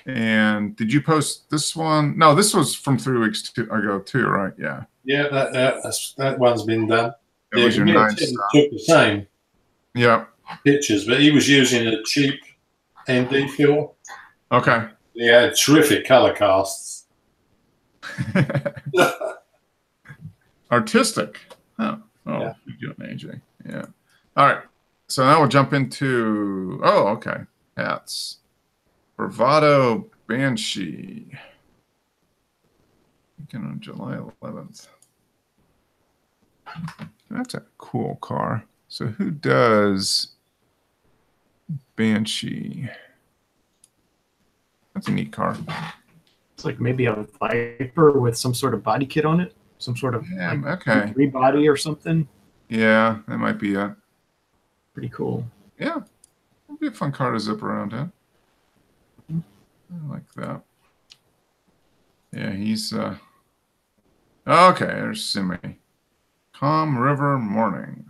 And did you post this one? No, this was from 3 weeks ago too, right? Yeah. Yeah, that one's been done. It was your 9 took the same pictures, but he was using a cheap ND film. Okay. He had terrific color casts. Artistic. Oh, yeah. You're doing AJ. Yeah. All right. So now we'll jump into, okay. Hats. Bravado Banshee. Again on July 11th. That's a cool car. So who does Banshee? That's a neat car. It's like maybe a Viper with some sort of body kit on it. Some sort of rebody or something. Yeah, that might be it. Pretty cool. Yeah. It'd be a fun car to zip around in. I like that. Yeah, he's okay, there's Simi. Calm river morning.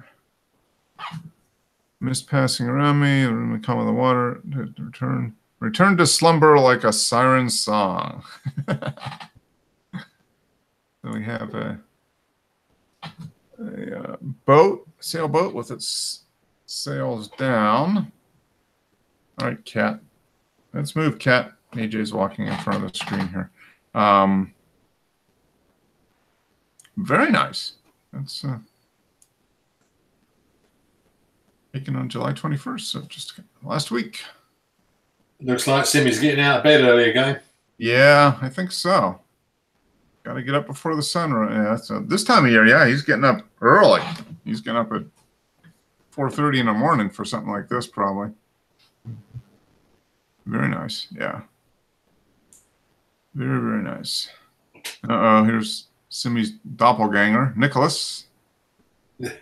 Mist passing around me, the room calm of the water, return to slumber like a siren song. So we have a sailboat with its sails down. All right, Cat. Let's move, Cat. AJ's walking in front of the screen here. Very nice. That's taken on July 21st, so just last week. Looks like Simi's getting out of bed early again. Yeah, I think so. Got to get up before the sun. Yeah, so this time of year, yeah, he's getting up early. He's getting up at 4:30 in the morning for something like this, probably. Very nice, yeah. Very, very nice. Uh-oh, here's Simi's doppelganger, Nicholas. This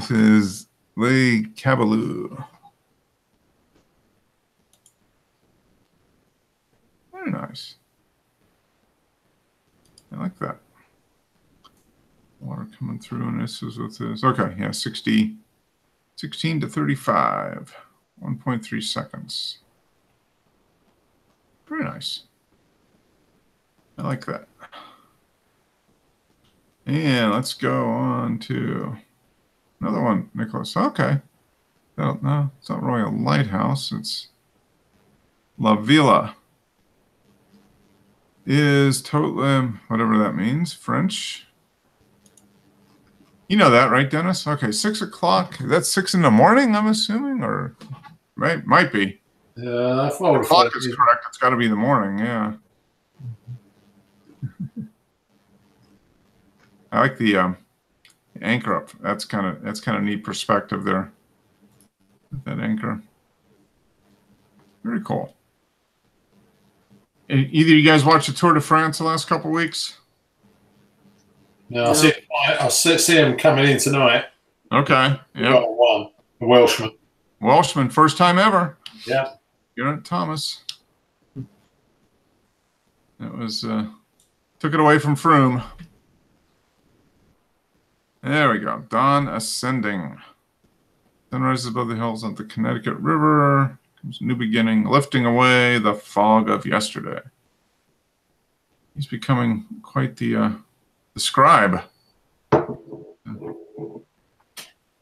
is Lee Cabaloo. Very nice. I like that. Water coming through, and this is what this. Okay, yeah, 16 to 35, 1.3 seconds. Very nice. I like that. And let's go on to another one, Nicholas. Okay. No, it's not Royal Lighthouse. It's La Villa. Is totally, whatever that means, French. You know that, right, Dennis? Okay, 6 o'clock. That's 6 in the morning, I'm assuming, or might be. Yeah, the clock is correct. It's got to be the morning. Yeah. I like the anchor up. That's kind of neat perspective there. with that anchor. Very cool. Either you guys watch the Tour de France the last couple of weeks? No, I see him coming in tonight. Okay. Yeah. One. The Welshman. Welshman, first time ever. Yeah. Geraint Thomas. That was took it away from Froome. There we go. Dawn ascending. Sun rises above the hills of the Connecticut River. Comes a new beginning, lifting away the fog of yesterday. He's becoming quite the scribe.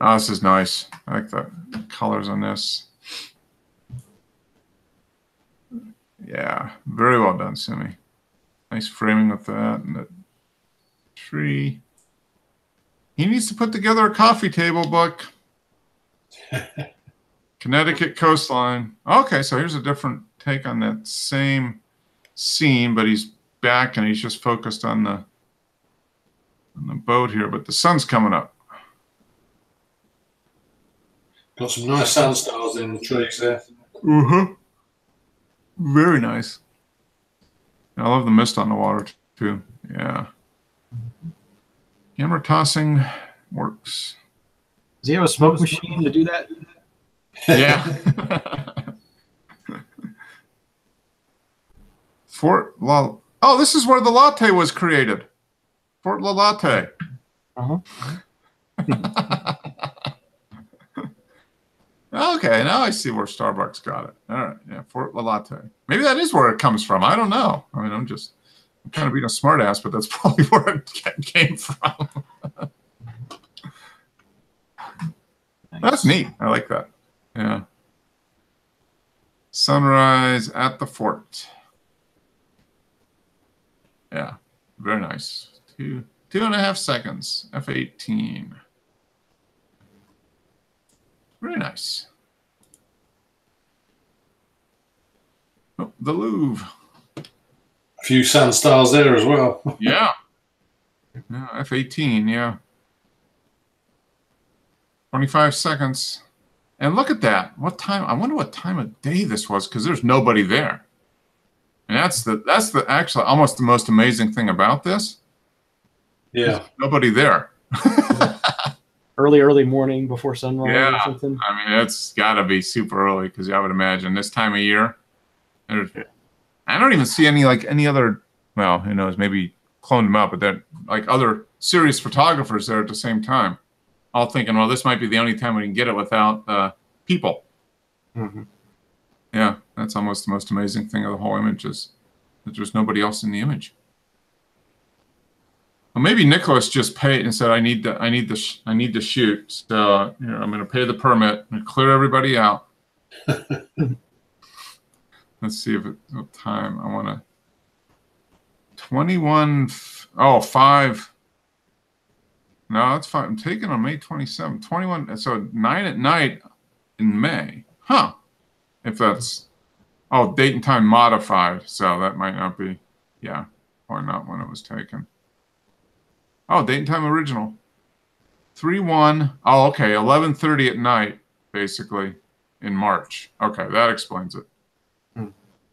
Oh, this is nice. I like the colors on this. Yeah, very well done, Simi. Nice framing with that and the tree. He needs to put together a coffee table book. Connecticut coastline. Okay, so here's a different take on that same scene, but he's back and he's just focused on the boat here, but the sun's coming up. Got some nice sun stars in the trees there. Mm-hmm. Very nice. I love the mist on the water too. Yeah. Camera tossing works. Does he have a smoke machine to do that? Yeah. Oh, this is where the latte was created. Fort La Latte. Uh-huh. Okay, now I see where Starbucks got it. All right, yeah, Fort La Latte. Maybe that is where it comes from. I don't know. I mean, I'm kind of being a smartass, but that's probably where it came from. Nice. That's neat. I like that. Yeah. Sunrise at the fort. Yeah, very nice. 2.5 seconds. F18. Very nice. Oh, the Louvre. A few sun stars there as well. Yeah. Yeah, F18, yeah. 25 seconds. And look at that. What time? I wonder what time of day this was because there's nobody there. And that's the actually almost the most amazing thing about this. Yeah. There's nobody there. Early morning before sunrise yeah. or something. I mean, it's got to be super early because I would imagine this time of year. I don't even see any other, well, who knows, maybe cloned them out, but they're like other serious photographers there at the same time. All thinking, well, this might be the only time we can get it without people. Mm-hmm. Yeah, that's almost the most amazing thing of the whole image is that there's nobody else in the image. Well, maybe Nicholas just paid and said, "I need to shoot. So you know, I'm going to pay the permit and clear everybody out." Let's see if what time I want to. 21. Oh, 5. No, that's fine. I'm taking on May 27th. 21. So 9 at night in May. Huh. If that's, date and time modified. So that might not be, yeah, or not when it was taken. Oh, date and time original. 3/1. Oh, okay. 11:30 at night, basically, in March. Okay, that explains it.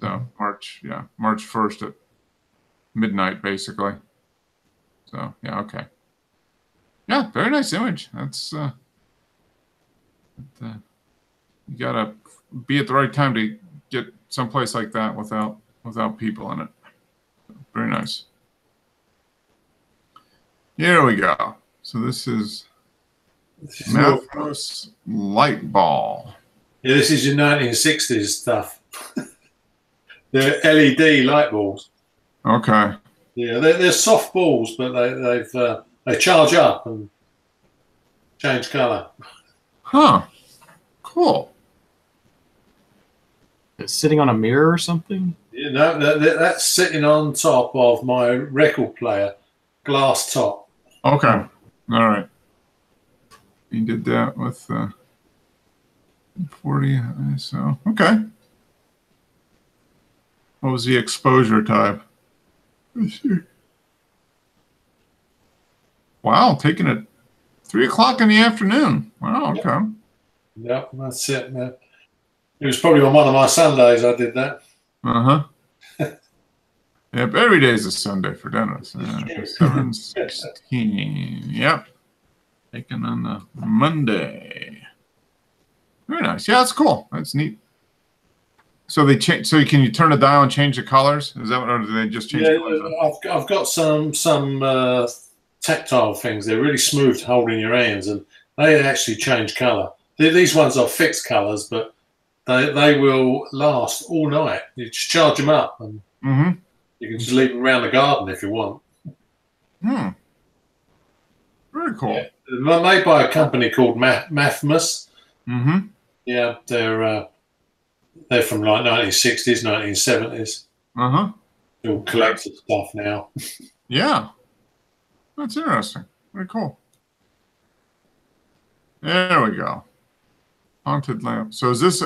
So March 1st at midnight, basically. So yeah, okay. Yeah, very nice image. That's you gotta be at the right time to get someplace like that without people in it. Very nice. Here we go. So this is Mathos light ball. Yeah, this is your 1960s stuff. They're LED light balls. Okay. Yeah, they're soft balls, but they charge up and change color. Huh. Cool. It's sitting on a mirror or something? You know, that's sitting on top of my record player, glass top. Okay. All right. He did that with 40 ISO. Okay. What was the exposure type? Let's see. Wow, taking it 3 o'clock in the afternoon. Wow, okay. Yep, that's it, man. It was probably on one of my Sundays I did that. Yep, every day is a Sunday for Dennis. 7/16. Yep. Taken on the Monday. Very nice. Yeah, that's cool. That's neat. So they change. So can you turn the dial and change the colors? Is that what, or do they just change? Yeah, I've got some tactile things. They're really smooth to hold in your hands, and they actually change color. These ones are fixed colors, but they will last all night. You just charge them up, and you can just leave them around the garden if you want. Very cool. Yeah. They're made by a company called Mathmas. Yeah, they're from like 1960s, 1970s. All collector stuff now. Yeah, that's interesting. Very cool. There we go. Haunted lamp. So is this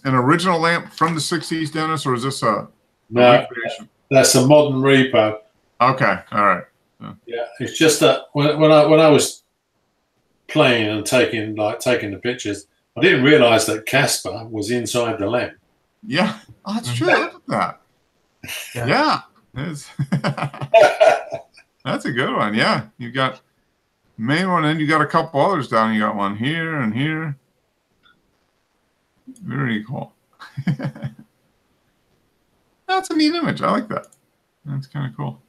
an original lamp from the 60s, Dennis, or is this a recreation? That's a modern repo. Okay, all right. Yeah, it's just that when I was playing and taking the pictures, I didn't realize that Casper was inside the lamp. Yeah, oh, that's true. Look at that. Yeah. That's a good one. Yeah, you got main one, and you got a couple others down. You got one here and here. Very cool. That's a neat image. I like that. That's kind of cool.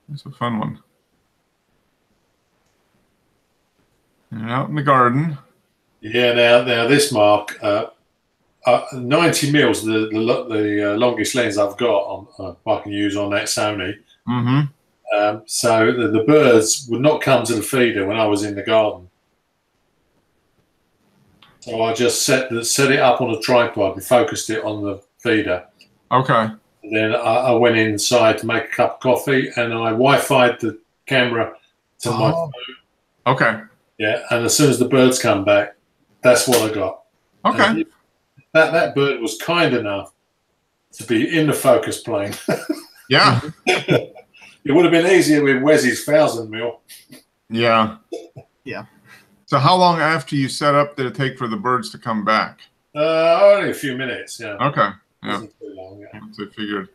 That's a fun one. And out in the garden. Yeah. Now this Mark, 90 mils, the longest lens I've got I can use on that Sony. So the birds would not come to the feeder when I was in the garden. So I just set it up on a tripod and focused it on the feeder. Okay. And then I went inside to make a cup of coffee, and I Wi-Fi'd the camera to my phone. Okay. Yeah, and as soon as the birds come back, that's what I got. Okay. And that bird was kind enough to be in the focus plane. Yeah. It would have been easier with Wes's 1000 mil. Yeah. Yeah. So how long after you set up did it take for the birds to come back? Only a few minutes. Yeah. Okay. Yeah. Wasn't too long, yeah. Once they figured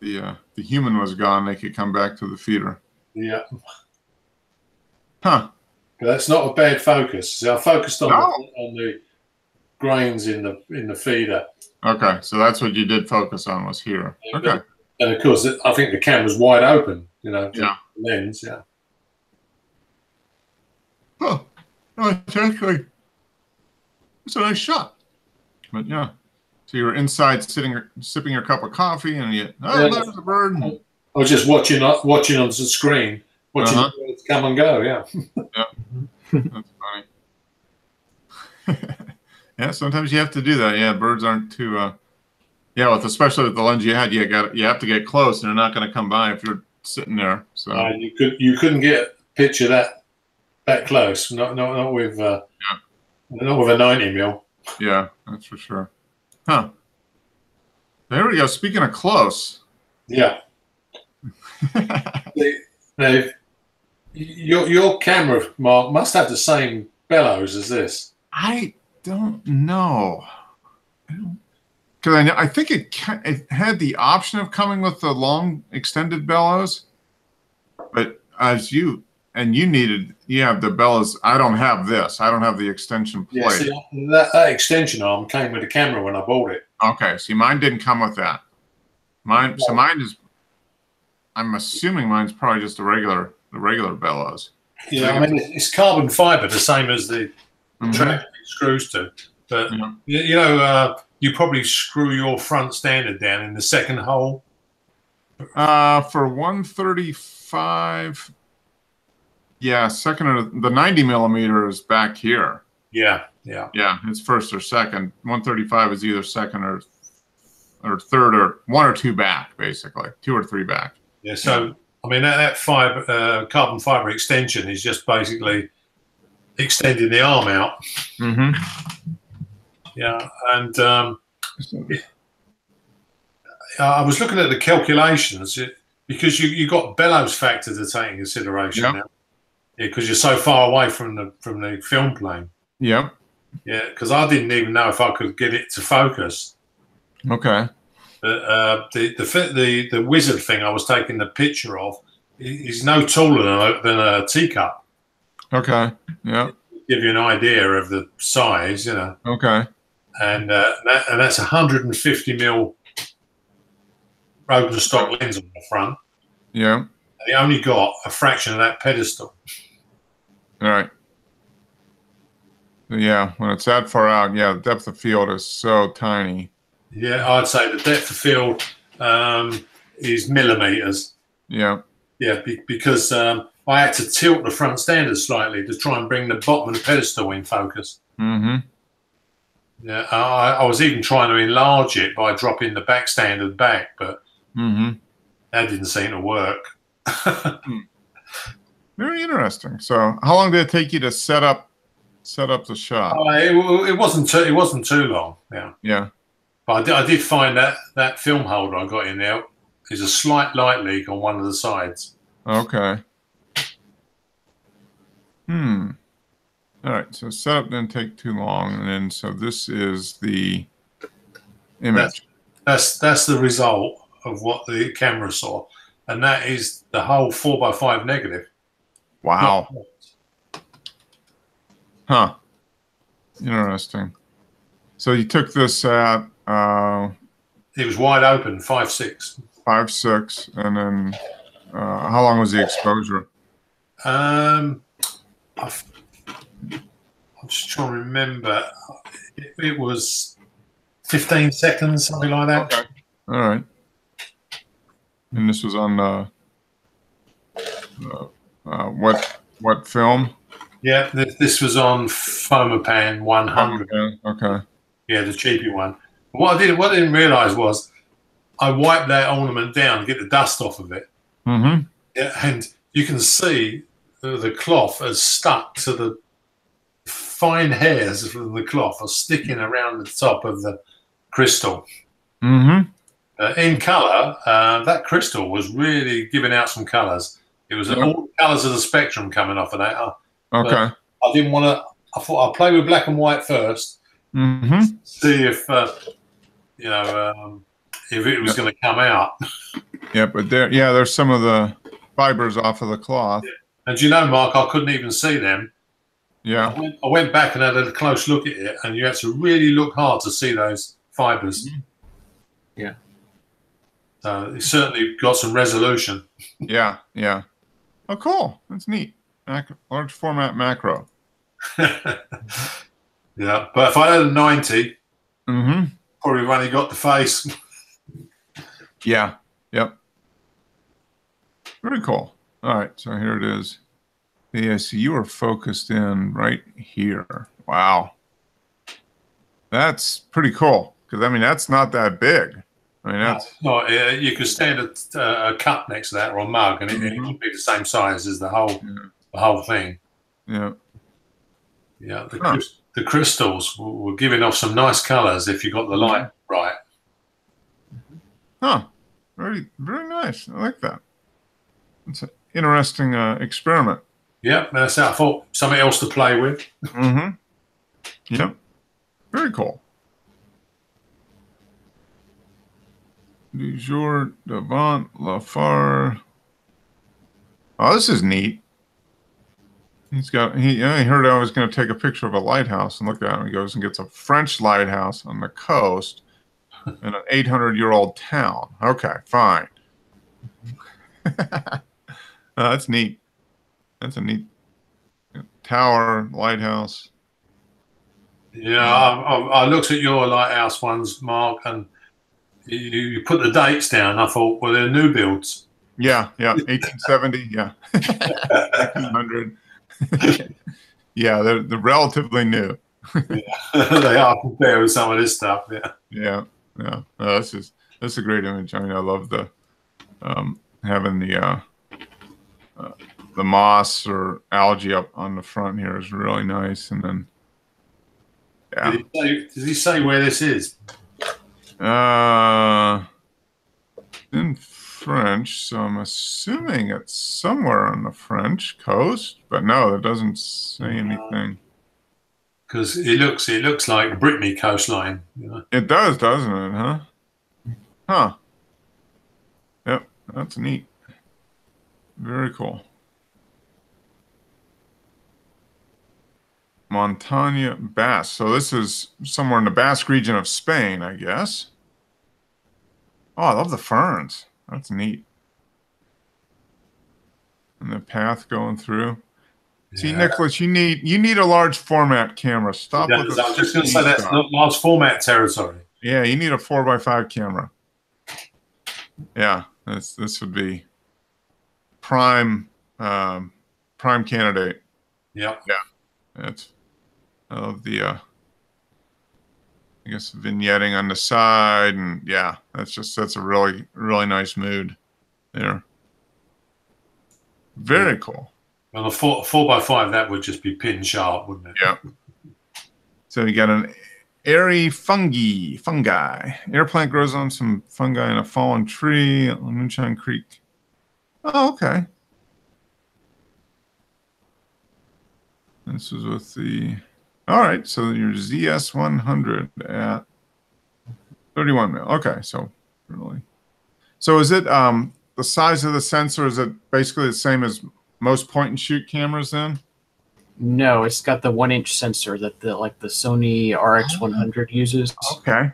the human was gone, they could come back to the feeder. Yeah. Huh. But that's not a bad focus. So I focused on the grains in the feeder. Okay, so that's what you did focus on was here. Okay. And of course, I think the camera's wide open. Yeah. The lens. Yeah. Oh, no, it's actually it's a nice shot. But yeah, so you were inside sipping your cup of coffee, and there's a bird. I was just watching on the screen, watching the birds come and go. Yeah. Yeah, that's funny. Yeah, sometimes you have to do that. Yeah, birds aren't too. Especially with the lens you had, you have to get close, and they're not going to come by if you're sitting there. So you couldn't get a picture that close. Not with not with a 90 mil. Yeah, that's for sure. Huh. There we go. Speaking of close. Yeah. Now, your camera, Mark, must have the same bellows as this. I don't know. Because I think it had the option of coming with the long extended bellows, but you have the bellows. I don't have this. I don't have the extension plate. Yeah, see, that extension arm came with the camera when I bought it. Okay, see, mine didn't come with that. Mine is. I'm assuming mine's probably just the regular bellows. Yeah, I mean it's carbon fiber, the same as the track it screws to. But you probably screw your front standard down in the second hole. For 135, yeah, the 90 millimeter is back here. Yeah. It's first or second. 135 is either second or third, or one or two back, basically 2 or 3 back. Yeah. So I mean that carbon fiber extension is just basically extending the arm out. Yeah, and I was looking at the calculations because you got bellows factor to take into consideration now, because you're so far away from the film plane. Yep. Yeah, because I didn't even know if I could get it to focus. Okay. The wizard thing I was taking the picture of is no taller than a teacup. Okay. Yeah. Give you an idea of the size, you know. Okay. And that's 150 mil Rodenstock lens on the front. Yeah. They only got a fraction of that pedestal. All right. Yeah, when it's that far out, yeah, the depth of field is so tiny. Yeah, I'd say the depth of field is millimeters. Yeah. Yeah, because I had to tilt the front standard slightly to try and bring the bottom of the pedestal in focus. Mm-hmm. Yeah, I was even trying to enlarge it by dropping the back standard back, but that didn't seem to work. Very interesting. So, how long did it take you to set up the shot? It wasn't too long. Yeah. Yeah. But I did find that film holder I got in there is a slight light leak on one of the sides. Okay. All right. So setup didn't take too long, and then so this is the image. That's the result of what the camera saw, and that is the whole 4x5 negative. Wow. Huh. Interesting. So you took this at it was wide open, 5.6. 5.6, and then how long was the exposure? I'm just trying to remember. It was 15 seconds, something like that. Okay. All right. And this was on what film? Yeah, this was on Fomapan 100. Okay. Yeah, the cheapy one. What I didn't realise was I wiped that ornament down to get the dust off of it. Mm-hmm. Yeah, and you can see the cloth has stuck to the fine hairs from the cloth are sticking around the top of the crystal. Mm-hmm. In colour, that crystal was really giving out some colours. It was all the colours of the spectrum coming off of that. Okay. I didn't want to. I thought I'll play with black and white first. Mm-hmm. See if if it was going to come out. Yeah, but there's some of the fibers off of the cloth. Yeah. And you know, Mark, I couldn't even see them. Yeah. I went back and had a close look at it, and you had to really look hard to see those fibers. Yeah. So it certainly got some resolution. Yeah. Oh, cool. That's neat. Large format macro. Yeah, but if I had a 90, Mm-hmm. probably only got the face. Yeah. Yep. Very cool. All right. So here it is. Yeah, so you are focused in right here. Wow. That's pretty cool. Because, I mean, that's not that big. I mean, that's... No, you could stand a cup next to that or a mug, and it would be the same size as the whole thing. Yeah. Yeah. The crystals were giving off some nice colours if you got the light right. Huh. Very, very nice. I like that. It's an interesting experiment. Yeah, that's how I thought. Something else to play with. Mm-hmm. Yep. Very cool. Du jour devant la phare. Oh, this is neat. He heard I was going to take a picture of a lighthouse, and look at him. He goes and gets a French lighthouse on the coast in an 800-year-old town. Okay, fine. That's neat. That's a neat tower, lighthouse. Yeah, I looked at your lighthouse ones, Mark, and you put the dates down. I thought, well, they're new builds. Yeah, 1870, yeah. 1900. Yeah, they're relatively new. Yeah, they are compared with some of this stuff. Yeah. This is a great image. I mean, I love the having the moss or algae up on the front here is really nice. And then, yeah. Did he say where this is? In French, so I'm assuming it's somewhere on the French coast, but no, it doesn't say anything. Because it looks like Brittany coastline. You know? It does, doesn't it? Huh? Huh. Yep, that's neat. Very cool. Montaña Basque. So this is somewhere in the Basque region of Spain, I guess. Oh, I love the ferns. That's neat. And the path going through. Yeah. See, Nicholas, you need a large format camera. Stop with I was just going to say that's not large format territory. Yeah, you need a 4x5 camera. Yeah, this would be prime candidate. Yeah. Yeah. That's of the I guess vignetting on the side, and yeah, that's a really nice mood there. Very cool. On a 4x5, that would just be pin sharp, wouldn't it? Yeah. So you got an airy fungi. Air plant grows on some fungi in a fallen tree on Moonshine Creek. Oh, okay. This is with the. All right, so your ZS100 at 31 mil. Okay, so really. So is it the size of the sensor? Is it basically the same as most point and shoot cameras then? No, it's got the 1-inch sensor that the Sony RX100 uses. Okay.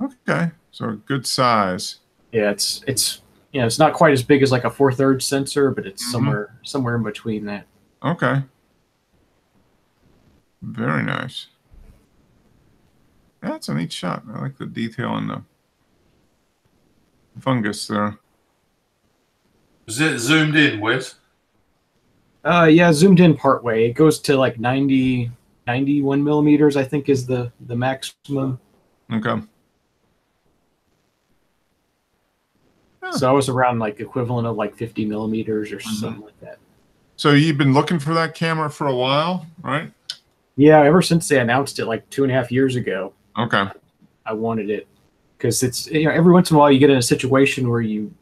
Okay, so a good size. Yeah, it's it's not quite as big as like a 4/3 sensor, but it's somewhere in between that. Okay. Very nice. That's a neat shot. I like the detail in the fungus there. Is it zoomed in, Wes? Yeah, zoomed in part way. It goes to like 91 millimeters, I think, is the maximum. Okay. Yeah. So I was around like equivalent of like 50 millimeters or something like that. So you've been looking for that camera for a while, right? Yeah, ever since they announced it like 2.5 years ago. Okay. I wanted it because it's every once in a while you get in a situation where you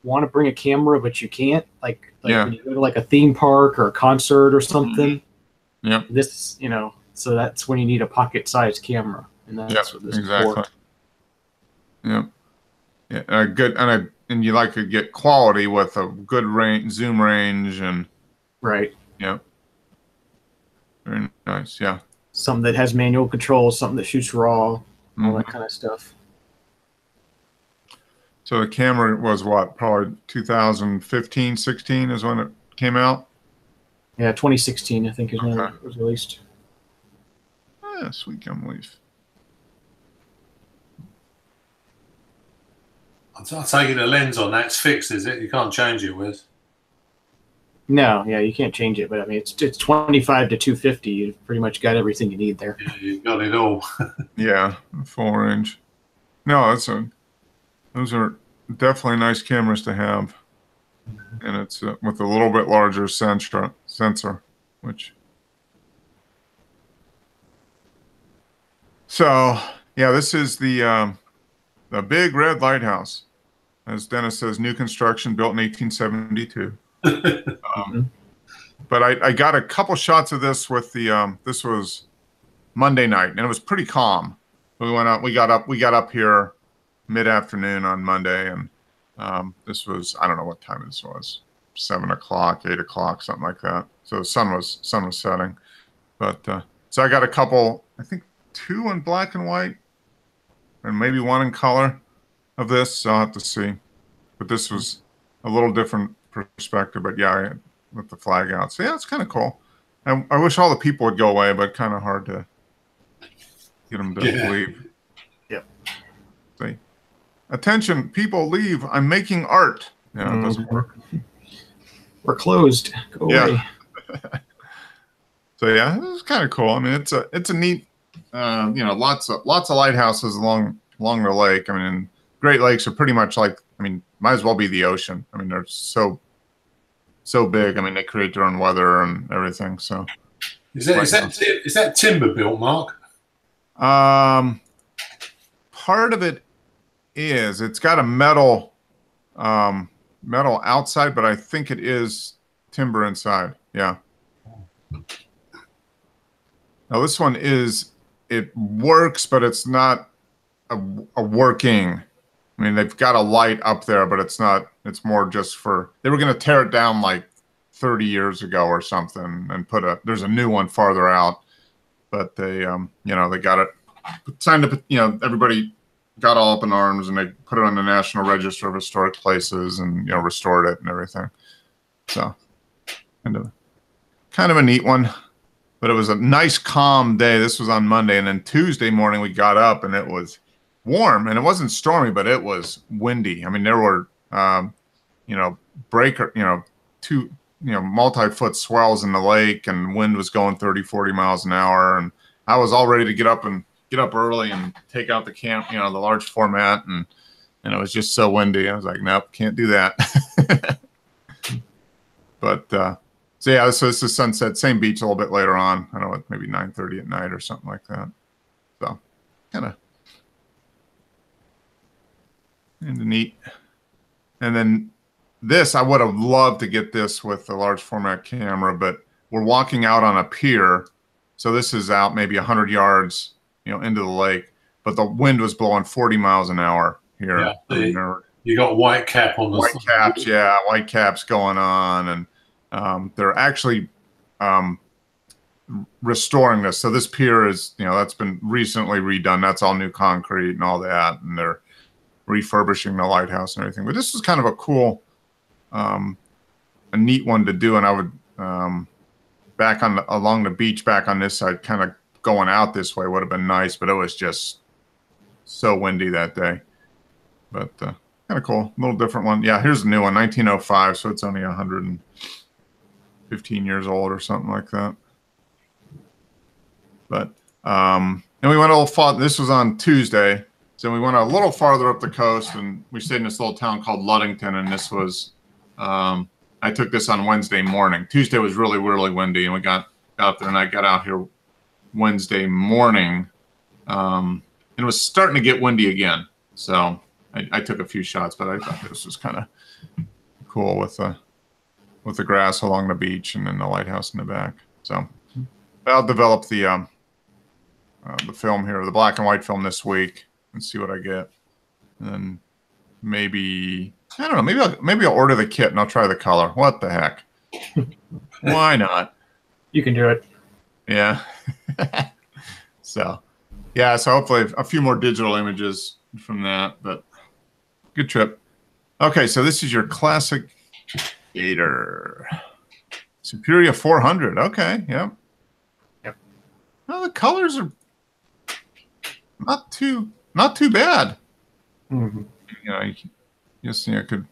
want to bring a camera but you can't. Like when you go to like a theme park or a concert or something. Yeah. This so that's when you need a pocket-sized camera, and that's what this is for. Yeah. Yeah. Good, and you like to get quality with a good range, zoom range, and right. Yeah. Very nice. Yeah. Something that has manual control, something that shoots raw, all that kind of stuff. So the camera was what? Probably 2015, 16 is when it came out? Yeah, 2016, I think, is when it was released. Oh, yeah, sweet gum leaf. I'll take it the lens on that's fixed, is it? You can't change it, Wes? No, yeah, you can't change it, but I mean, it's 25 to 250. You've pretty much got everything you need there. Yeah, you've got it all. Yeah, full range. No, those are definitely nice cameras to have, and it's with a little bit larger sensor, which. So yeah, this is the Big Red Lighthouse, as Dennis says, new construction, built in 1872. But I got a couple shots of this with the this was Monday night, and it was pretty calm. We went out, we got up here mid-afternoon on Monday, and this was, I don't know what time this was, 7 o'clock, 8 o'clock, something like that. So the sun was setting. But so I got a couple, I think 2 in black and white, and maybe 1 in color of this. So I'll have to see. But this was a little different perspective. But yeah, with the flag out. So yeah, it's kind of cool. I wish all the people would go away, but kind of hard to get them to leave. Yep. See, attention, people, leave. I'm making art. Yeah, it doesn't work. We're closed. Go away. So yeah, it's kind of cool. I mean, it's a neat. Lots of lighthouses along the lake. I mean, Great Lakes are pretty much like. I mean, might as well be the ocean. I mean, they're so big. I mean, they create their own weather and everything. So, is that timber built, Mark? Part of it is. It's got a metal outside, but I think it is timber inside. Yeah. Now this one it works, but it's not a working. I mean, they've got a light up there, but it's not. It's more just for. They were going to tear it down like 30 years ago or something, and there's a new one farther out, but they they got it signed up. Everybody got all up in arms, and they put it on the National Register of Historic Places, and restored it and everything. So kind of a neat one. But it was a nice, calm day. This was on Monday, and then Tuesday morning we got up, and it was warm, and it wasn't stormy, but it was windy. I mean, there were two multi-foot swells in the lake, and wind was going 30, 40 miles an hour, and I was all ready to get up early and take out the camp, the large format, and it was just so windy. I was like, nope, can't do that. But so yeah, so this is sunset, same beach a little bit later on. I don't know, maybe 9:30 at night or something like that. So kind of neat. And then this, I would have loved to get this with the large format camera, but we're walking out on a pier. So this is out maybe 100 yards, into the lake, but the wind was blowing 40 miles an hour here. Yeah, you got white cap on the white caps, yeah, white caps going on, and they're actually restoring this. So this pier is, that's been recently redone. That's all new concrete and all that, and they're refurbishing the lighthouse and everything. But this is kind of a cool, a neat one to do. And I would back along the beach, back on this side, kind of going out this way would have been nice, but it was just so windy that day. But kind of cool, a little different one. Yeah, here's the new one, 1905. So it's only 115 years old or something like that. But and we went a little far. This was on Tuesday. So we went a little farther up the coast, and we stayed in this little town called Ludington. And this was, I took this on Wednesday morning. Tuesday was really, really windy, and we got up there, and I got out here Wednesday morning, and it was starting to get windy again. So I took a few shots, but I thought this was kind of cool with the grass along the beach and then the lighthouse in the back. So I'll develop the film here, the black and white film this week, and see what I get. And then maybe, I don't know, maybe I'll order the kit and I'll try the color. What the heck? Why not? You can do it. Yeah. So hopefully a few more digital images from that, but good trip. Okay, so this is your classic Gator. Superior 400. Okay, yep. Well, the colors are not too bad. Mm-hmm. You could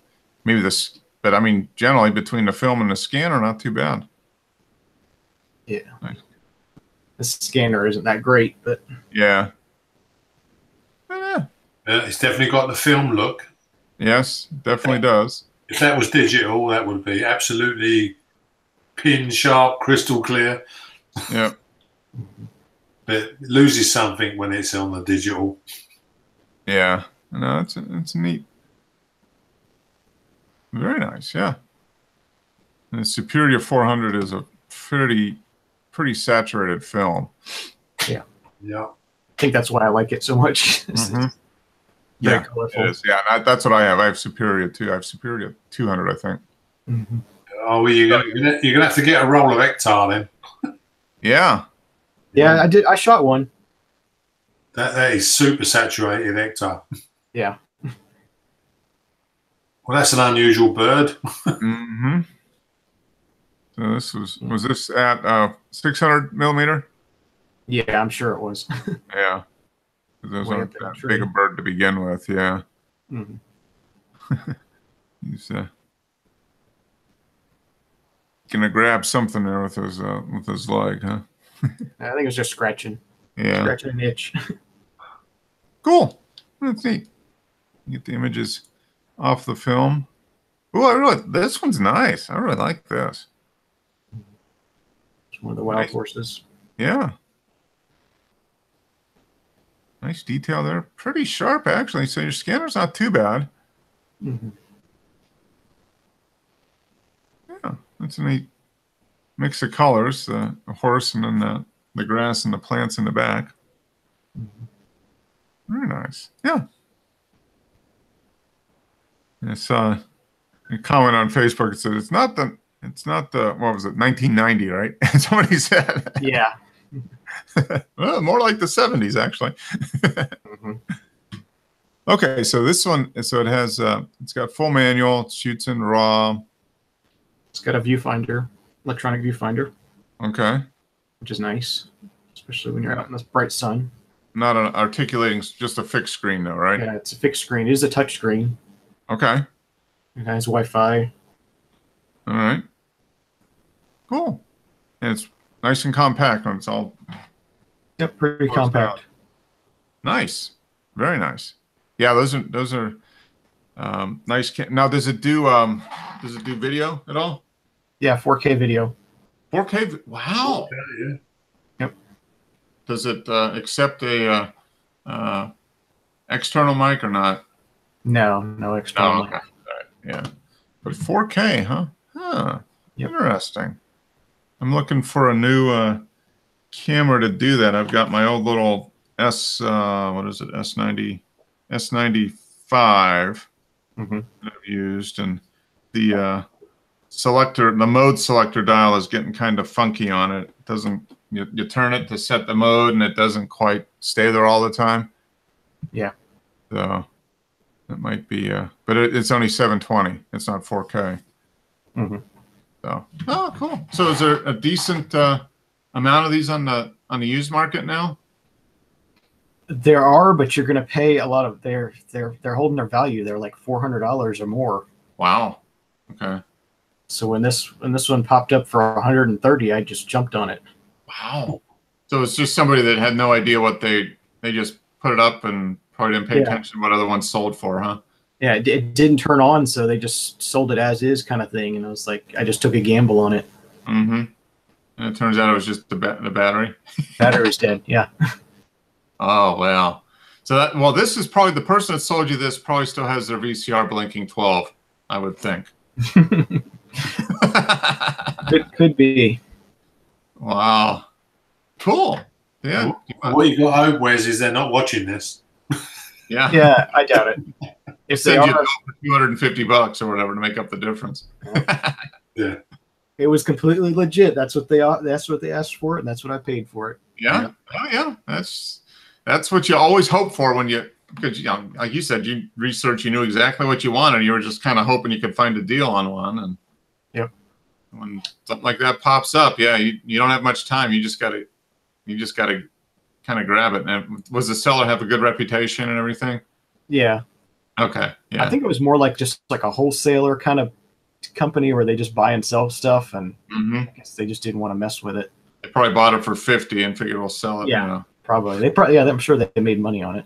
maybe this, but I mean, generally between the film and the scanner, not too bad. Yeah. Nice. The scanner isn't that great, but yeah. It's definitely got the film look. Yes, definitely does. If that was digital, that would be absolutely pin sharp, crystal clear. Yeah. But it loses something when it's on the digital. Yeah. No, it's neat. Very nice, yeah. And the Superior 400 is a pretty saturated film. Yeah. Yeah. I think that's why I like it so much. Mm-hmm. Very Yeah, colorful. it is. Yeah, that's what I have. I have Superior too. I have Superior 200, I think. Mm-hmm. Oh, well, you're gonna have to get a roll of Hector then. Yeah. Yeah, I did. I shot one. That is super saturated Hector. Yeah. Well, that's an unusual bird. Mm-hmm. So this was this at 600 millimeter? Yeah, I'm sure it was. Yeah. Those Way aren't up in the that tree. big a bird to begin with. Yeah. Mm-hmm. He's gonna grab something there with his leg, huh? I think it was just scratching. Yeah. Scratching an itch. Cool. That's neat. Get the images off the film. Oh, this one's nice. I really like this. It's one of the wild Nice. horses. Yeah. Nice detail there. Pretty sharp, actually. So your scanner's not too bad. Mm-hmm. Yeah, that's a neat mix of colors. The horse and then the grass and the plants in the back. Very nice. Yeah. I saw a comment on Facebook. It said it's not the what was it, 1990, right? Somebody said. Yeah. Well, more like the 70s, actually. Okay, so this one, so it has, it's got full manual, it shoots in RAW. It's got a viewfinder, electronic viewfinder. Okay. Which is nice, especially when you're out in this bright sun. Not an articulating, just a fixed screen though, right? Yeah, it's a fixed screen. It is a touch screen. Okay. It has Wi-Fi. All right. Cool. And it's nice and compact when it's all. Yep, pretty compact. Out. Nice. Very nice. Yeah, those are nice. Now, does it do video at all? Yeah, 4K video. 4K. Wow. Yeah. Yep. Does it accept a external mic or not? No external mic. Okay. All right. Yeah. But 4K, huh? Huh. Yep. Interesting. I'm looking for a new camera to do that. I've got my old little S95 that I've used, and the mode selector dial is getting kind of funky on it. It doesn't, you turn it to set the mode and it doesn't quite stay there all the time. Yeah. So that might be, but it's only 720. It's not 4K. So, oh, cool. So is there a decent amount of these on the used market now? There are, but you're going to pay a lot of they're holding their value. They're like $400 or more. Wow. Okay. So when this one popped up for 130, I just jumped on it. Wow. So it's just somebody that had no idea what they just put it up and probably didn't pay attention to what other ones sold for, huh? Yeah, it didn't turn on, so they just sold it as is kind of thing. And I was like, I just took a gamble on it. And it turns out it was just the battery. Battery's dead. Yeah. Oh, wow. So this is probably the person that sold you this probably still has their VCR blinking 12, I would think. It could be. Wow. Cool. Yeah. What you got to hope, Wes, is they're not watching this. Yeah. Yeah, I doubt it. If they send you are, $250 or whatever to make up the difference. Yeah. It was completely legit. That's what they asked for it, and that's what I paid for it. Yeah. Oh, yeah. That's what you always hope for when because like you said, you researched, you knew exactly what you wanted. You were just kind of hoping you could find a deal on one. And when something like that pops up, you don't have much time. You just gotta kind of grab it. And was the seller have a good reputation and everything? Yeah. Okay. Yeah. I think it was more like just like a wholesaler kind of company where they just buy and sell stuff, and I guess they just didn't want to mess with it. They probably bought it for 50 and figured we'll sell it. Yeah, you know. probably. I'm sure they made money on it.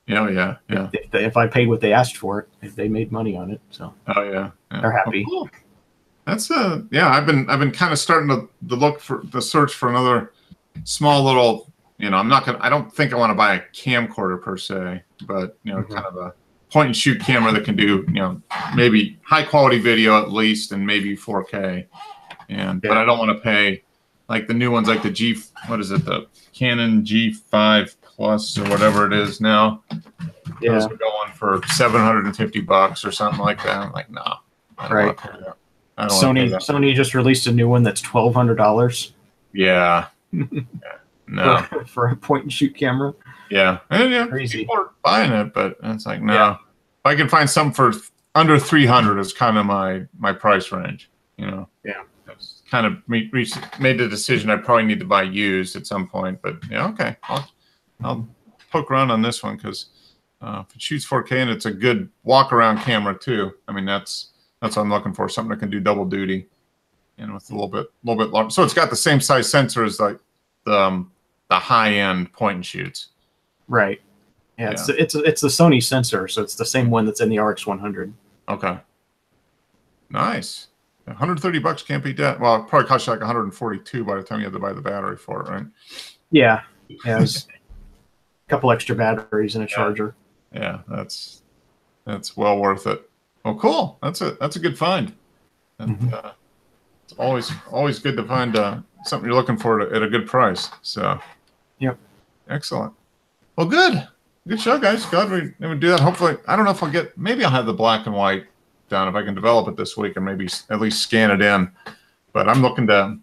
Yeah. If I paid what they asked for it, if they made money on it, so. Oh yeah. They're happy. Oh, cool. That's I've been kind of starting to search for another small little. I don't think I want to buy a camcorder per se, but kind of a point and shoot camera that can do maybe high quality video at least, and maybe 4K. But I don't want to pay like the new ones, like the the Canon G5 Plus or whatever it is now. Yeah. Those are going for $750 or something like that. I'm like, no. Right. Sony just released a new one that's $1,200. Yeah. No. For a point and shoot camera. Yeah. And crazy. People are buying it, but it's like, no. Yeah. If I can find some for under 300 is kind of my price range, Yeah. Kind of made the decision I probably need to buy used at some point, but okay. I'll poke around on this one because if it shoots 4K and it's a good walk around camera too. I mean, that's what I'm looking for. Something that can do double duty, with a little bit larger. So it's got the same size sensor as like the high end point and shoots. Right. Yeah. It's the Sony sensor, so it's the same one that's in the RX100. Okay. Nice. $130 can't beat that. Well, it probably cost you like $142 by the time you had to buy the battery for it, right? Yeah. Yeah. It was a couple extra batteries and a charger. Yeah, that's well worth it. Well, cool. That's a good find. It's always good to find something you're looking for at a good price. So, yep, excellent. Well, good show, guys. Glad we do that. Hopefully, I don't know if maybe I'll have the black and white done if I can develop it this week, and maybe at least scan it in. But I'm looking to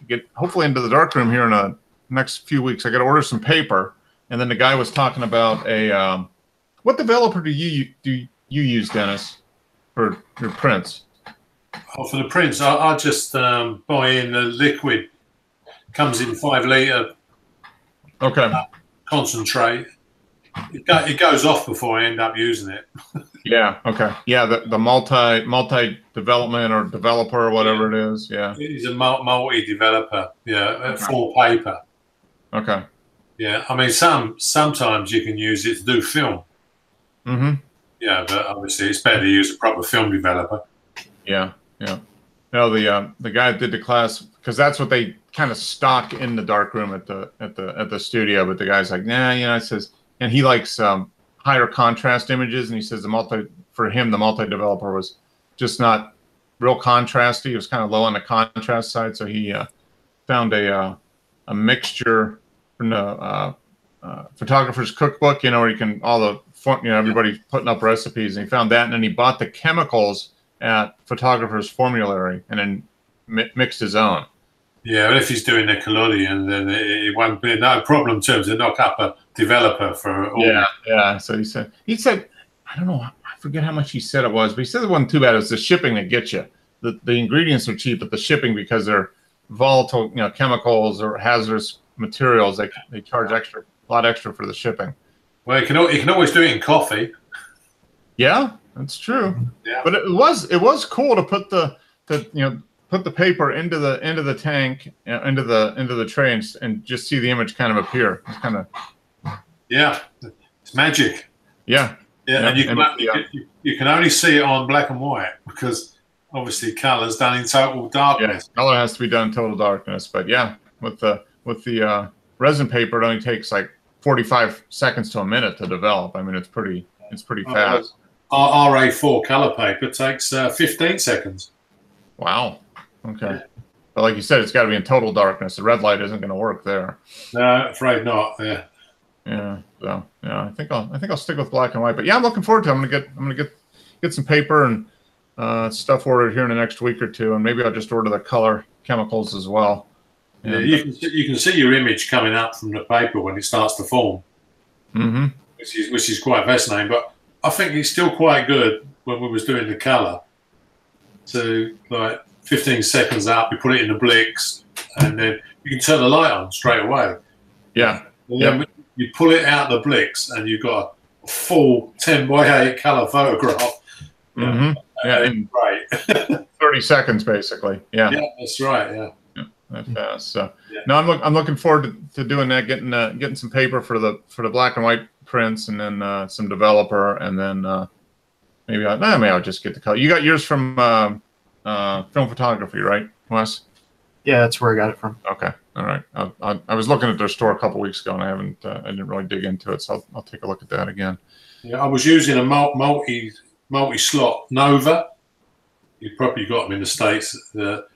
get hopefully into the darkroom here in the next few weeks. I got to order some paper, and then the guy was talking about what developer do you use, Dennis, for your prints? Oh, for the prints, I just buy in the liquid. Comes in 5 litre. Okay. Concentrate. It goes off before I end up using it. Yeah. Okay. Yeah. The multi development or developer or whatever it is. Yeah. He's a multi developer. Yeah. For paper. Okay. Yeah. I mean, sometimes you can use it to do film. Mm-hmm. Yeah, but obviously it's better to use a proper film developer. Yeah. Yeah. No, the guy that did the class, because that's what they kind of stock in the darkroom at the studio. But the guy's like, nah, it says, and he likes higher contrast images, and he says for him the multi developer was just not real contrasty. It was kind of low on the contrast side, so he found a mixture from the photographer's cookbook, where you can everybody's putting up recipes, and he found that, and then he bought the chemicals at photographer's formulary and then mixed his own. Yeah, but if he's doing the collodion, then it won't be no problem in terms of knock up a developer for all. Yeah. So he said, I don't know, I forget how much he said it was, but he said it wasn't too bad. It's the shipping that gets you. The ingredients are cheap, but the shipping, because they're volatile, chemicals or hazardous materials, they charge a lot extra for the shipping. Well, you can always do it in coffee. Yeah, that's true. Yeah. But it was cool to put the paper into the tank, into the tray, and just see the image kind of appear. It's kind of it's magic. Yeah. And you can only see it on black and white, because obviously color's done in total darkness. Yeah, color has to be done in total darkness. But yeah, with the resin paper, it only takes like 45 seconds to a minute to develop. I mean, it's pretty fast. RA4 color paper takes 15 seconds. Wow. Okay. But like you said, it's got to be in total darkness. The red light isn't going to work there. No, afraid not. Yeah. Yeah. So yeah, I think I'll stick with black and white. But yeah, I'm looking forward to it. I'm gonna get some paper and stuff ordered here in the next week or two, and maybe I'll just order the color chemicals as well. Yeah, you can see your image coming up from the paper when it starts to form. Mm-hmm. Which is quite fascinating. But I think it's still quite good when we was doing the color. So like 15 seconds up, you put it in the Blix, and then you can turn the light on straight away. Yeah. And then you pull it out the Blix, and you've got a full 10x8 color photograph. Mm-hmm. In great. 30 seconds, basically. Yeah. Yeah, that's right. Yeah. That fast. So no, I'm looking forward to doing that, getting some paper for the black and white prints, and then some developer, and then maybe I'll just get the color. You got yours from film photography, right, Wes? Yeah, that's where I got it from. Okay, all right. I was looking at their store a couple weeks ago, and I didn't really dig into it, so I'll take a look at that again. Yeah, I was using a multi slot Nova. You probably got them in the States. The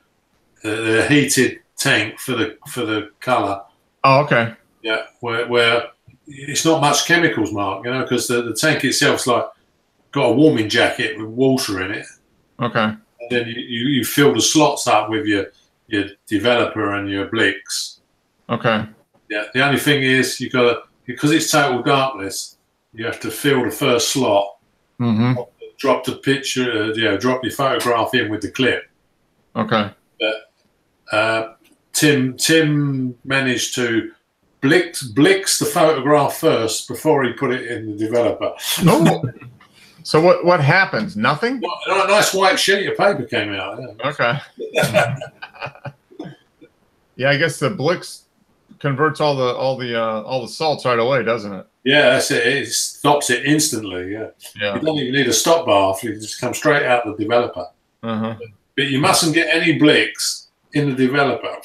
heated tank for the color. Oh, okay. Yeah, where it's not much chemicals, Mark. Because the tank itself's like got a warming jacket with water in it. Okay. And then you fill the slots up with your developer and your Blix. Okay. Yeah. The only thing is because it's total darkness, you have to fill the first slot. Mm-hmm. Drop the picture. Drop your photograph in with the clip. Okay. But Tim managed to blix the photograph first before he put it in the developer. Oh. So what happens? Nothing? A nice white sheet of paper came out. Yeah. Okay. Yeah, I guess the Blix converts all the salts right away, doesn't it? Yeah, that's it. It stops it instantly. Yeah. Yeah. You don't even need a stop bar. You just come straight out the developer. Uh-huh. But you mustn't get any Blix in the developer.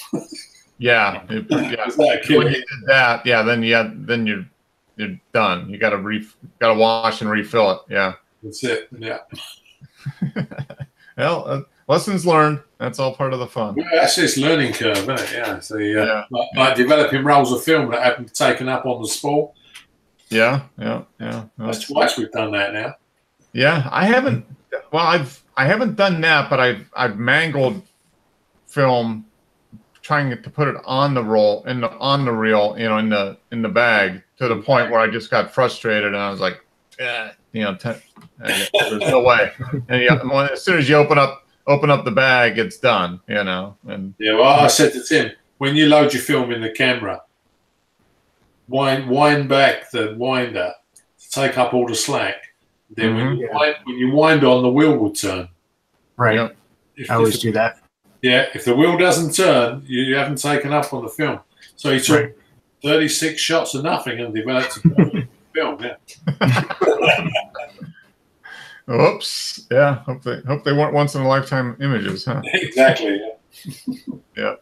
Yeah. When you did that, then you're done. You gotta wash and refill it. Yeah. That's it. Yeah. Well, lessons learned. That's all part of the fun. Yeah, that's this learning curve, isn't it? Yeah. So like developing rolls of film that haven't taken up on the sport. Yeah. That's twice we've done that now. Yeah, I haven't. Well, I haven't done that, but I've mangled film trying to put it on the roll on the reel, in the bag, to the point where I just got frustrated and I was like, there's no way. And as soon as you open up the bag, it's done, And yeah, well, I said to Tim, when you load your film in the camera, wind back the winder to take up all the slack. Then when you wind on, the wheel will turn. Right. Yep. I always do that. Yeah, if the wheel doesn't turn, you haven't taken up on the film. So he took 36 shots of nothing and developed a film. Yeah. Oops. Yeah. Hope they weren't once in a lifetime images, huh? Exactly. Yeah. Yeah.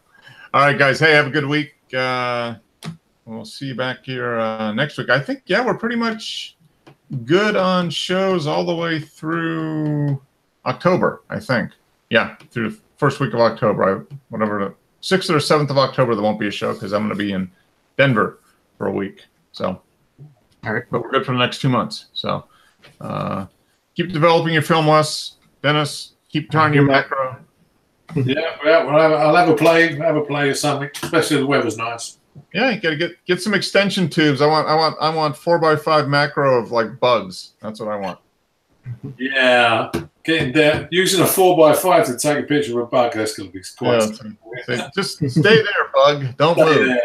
All right, guys. Hey, have a good week. We'll see you back here next week. I think we're pretty much good on shows all the way through October, I think. Yeah, through the first week of October. Whatever, the 6th or 7th of October, there won't be a show because I'm going to be in Denver for a week. So, all right, but we're good for the next 2 months. So, keep developing your film, Wes. Dennis, keep trying your macro. Yeah, well, I'll have a play or something, especially if the weather's nice. Yeah, you gotta get some extension tubes. I want 4x5 macro of like bugs. That's what I want. Yeah, getting there, using a 4x5 to take a picture of a bug. That's gonna be quite. Yeah, just stay there, bug. Don't move.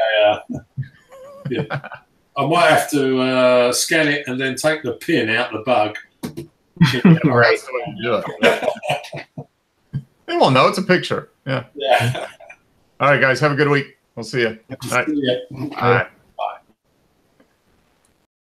Yeah. I might have to scan it and then take the pin out the bug. Right. They won't know. It's a picture. Yeah. Yeah. All right, guys. Have a good week. We'll see you. All right. Yeah. All right.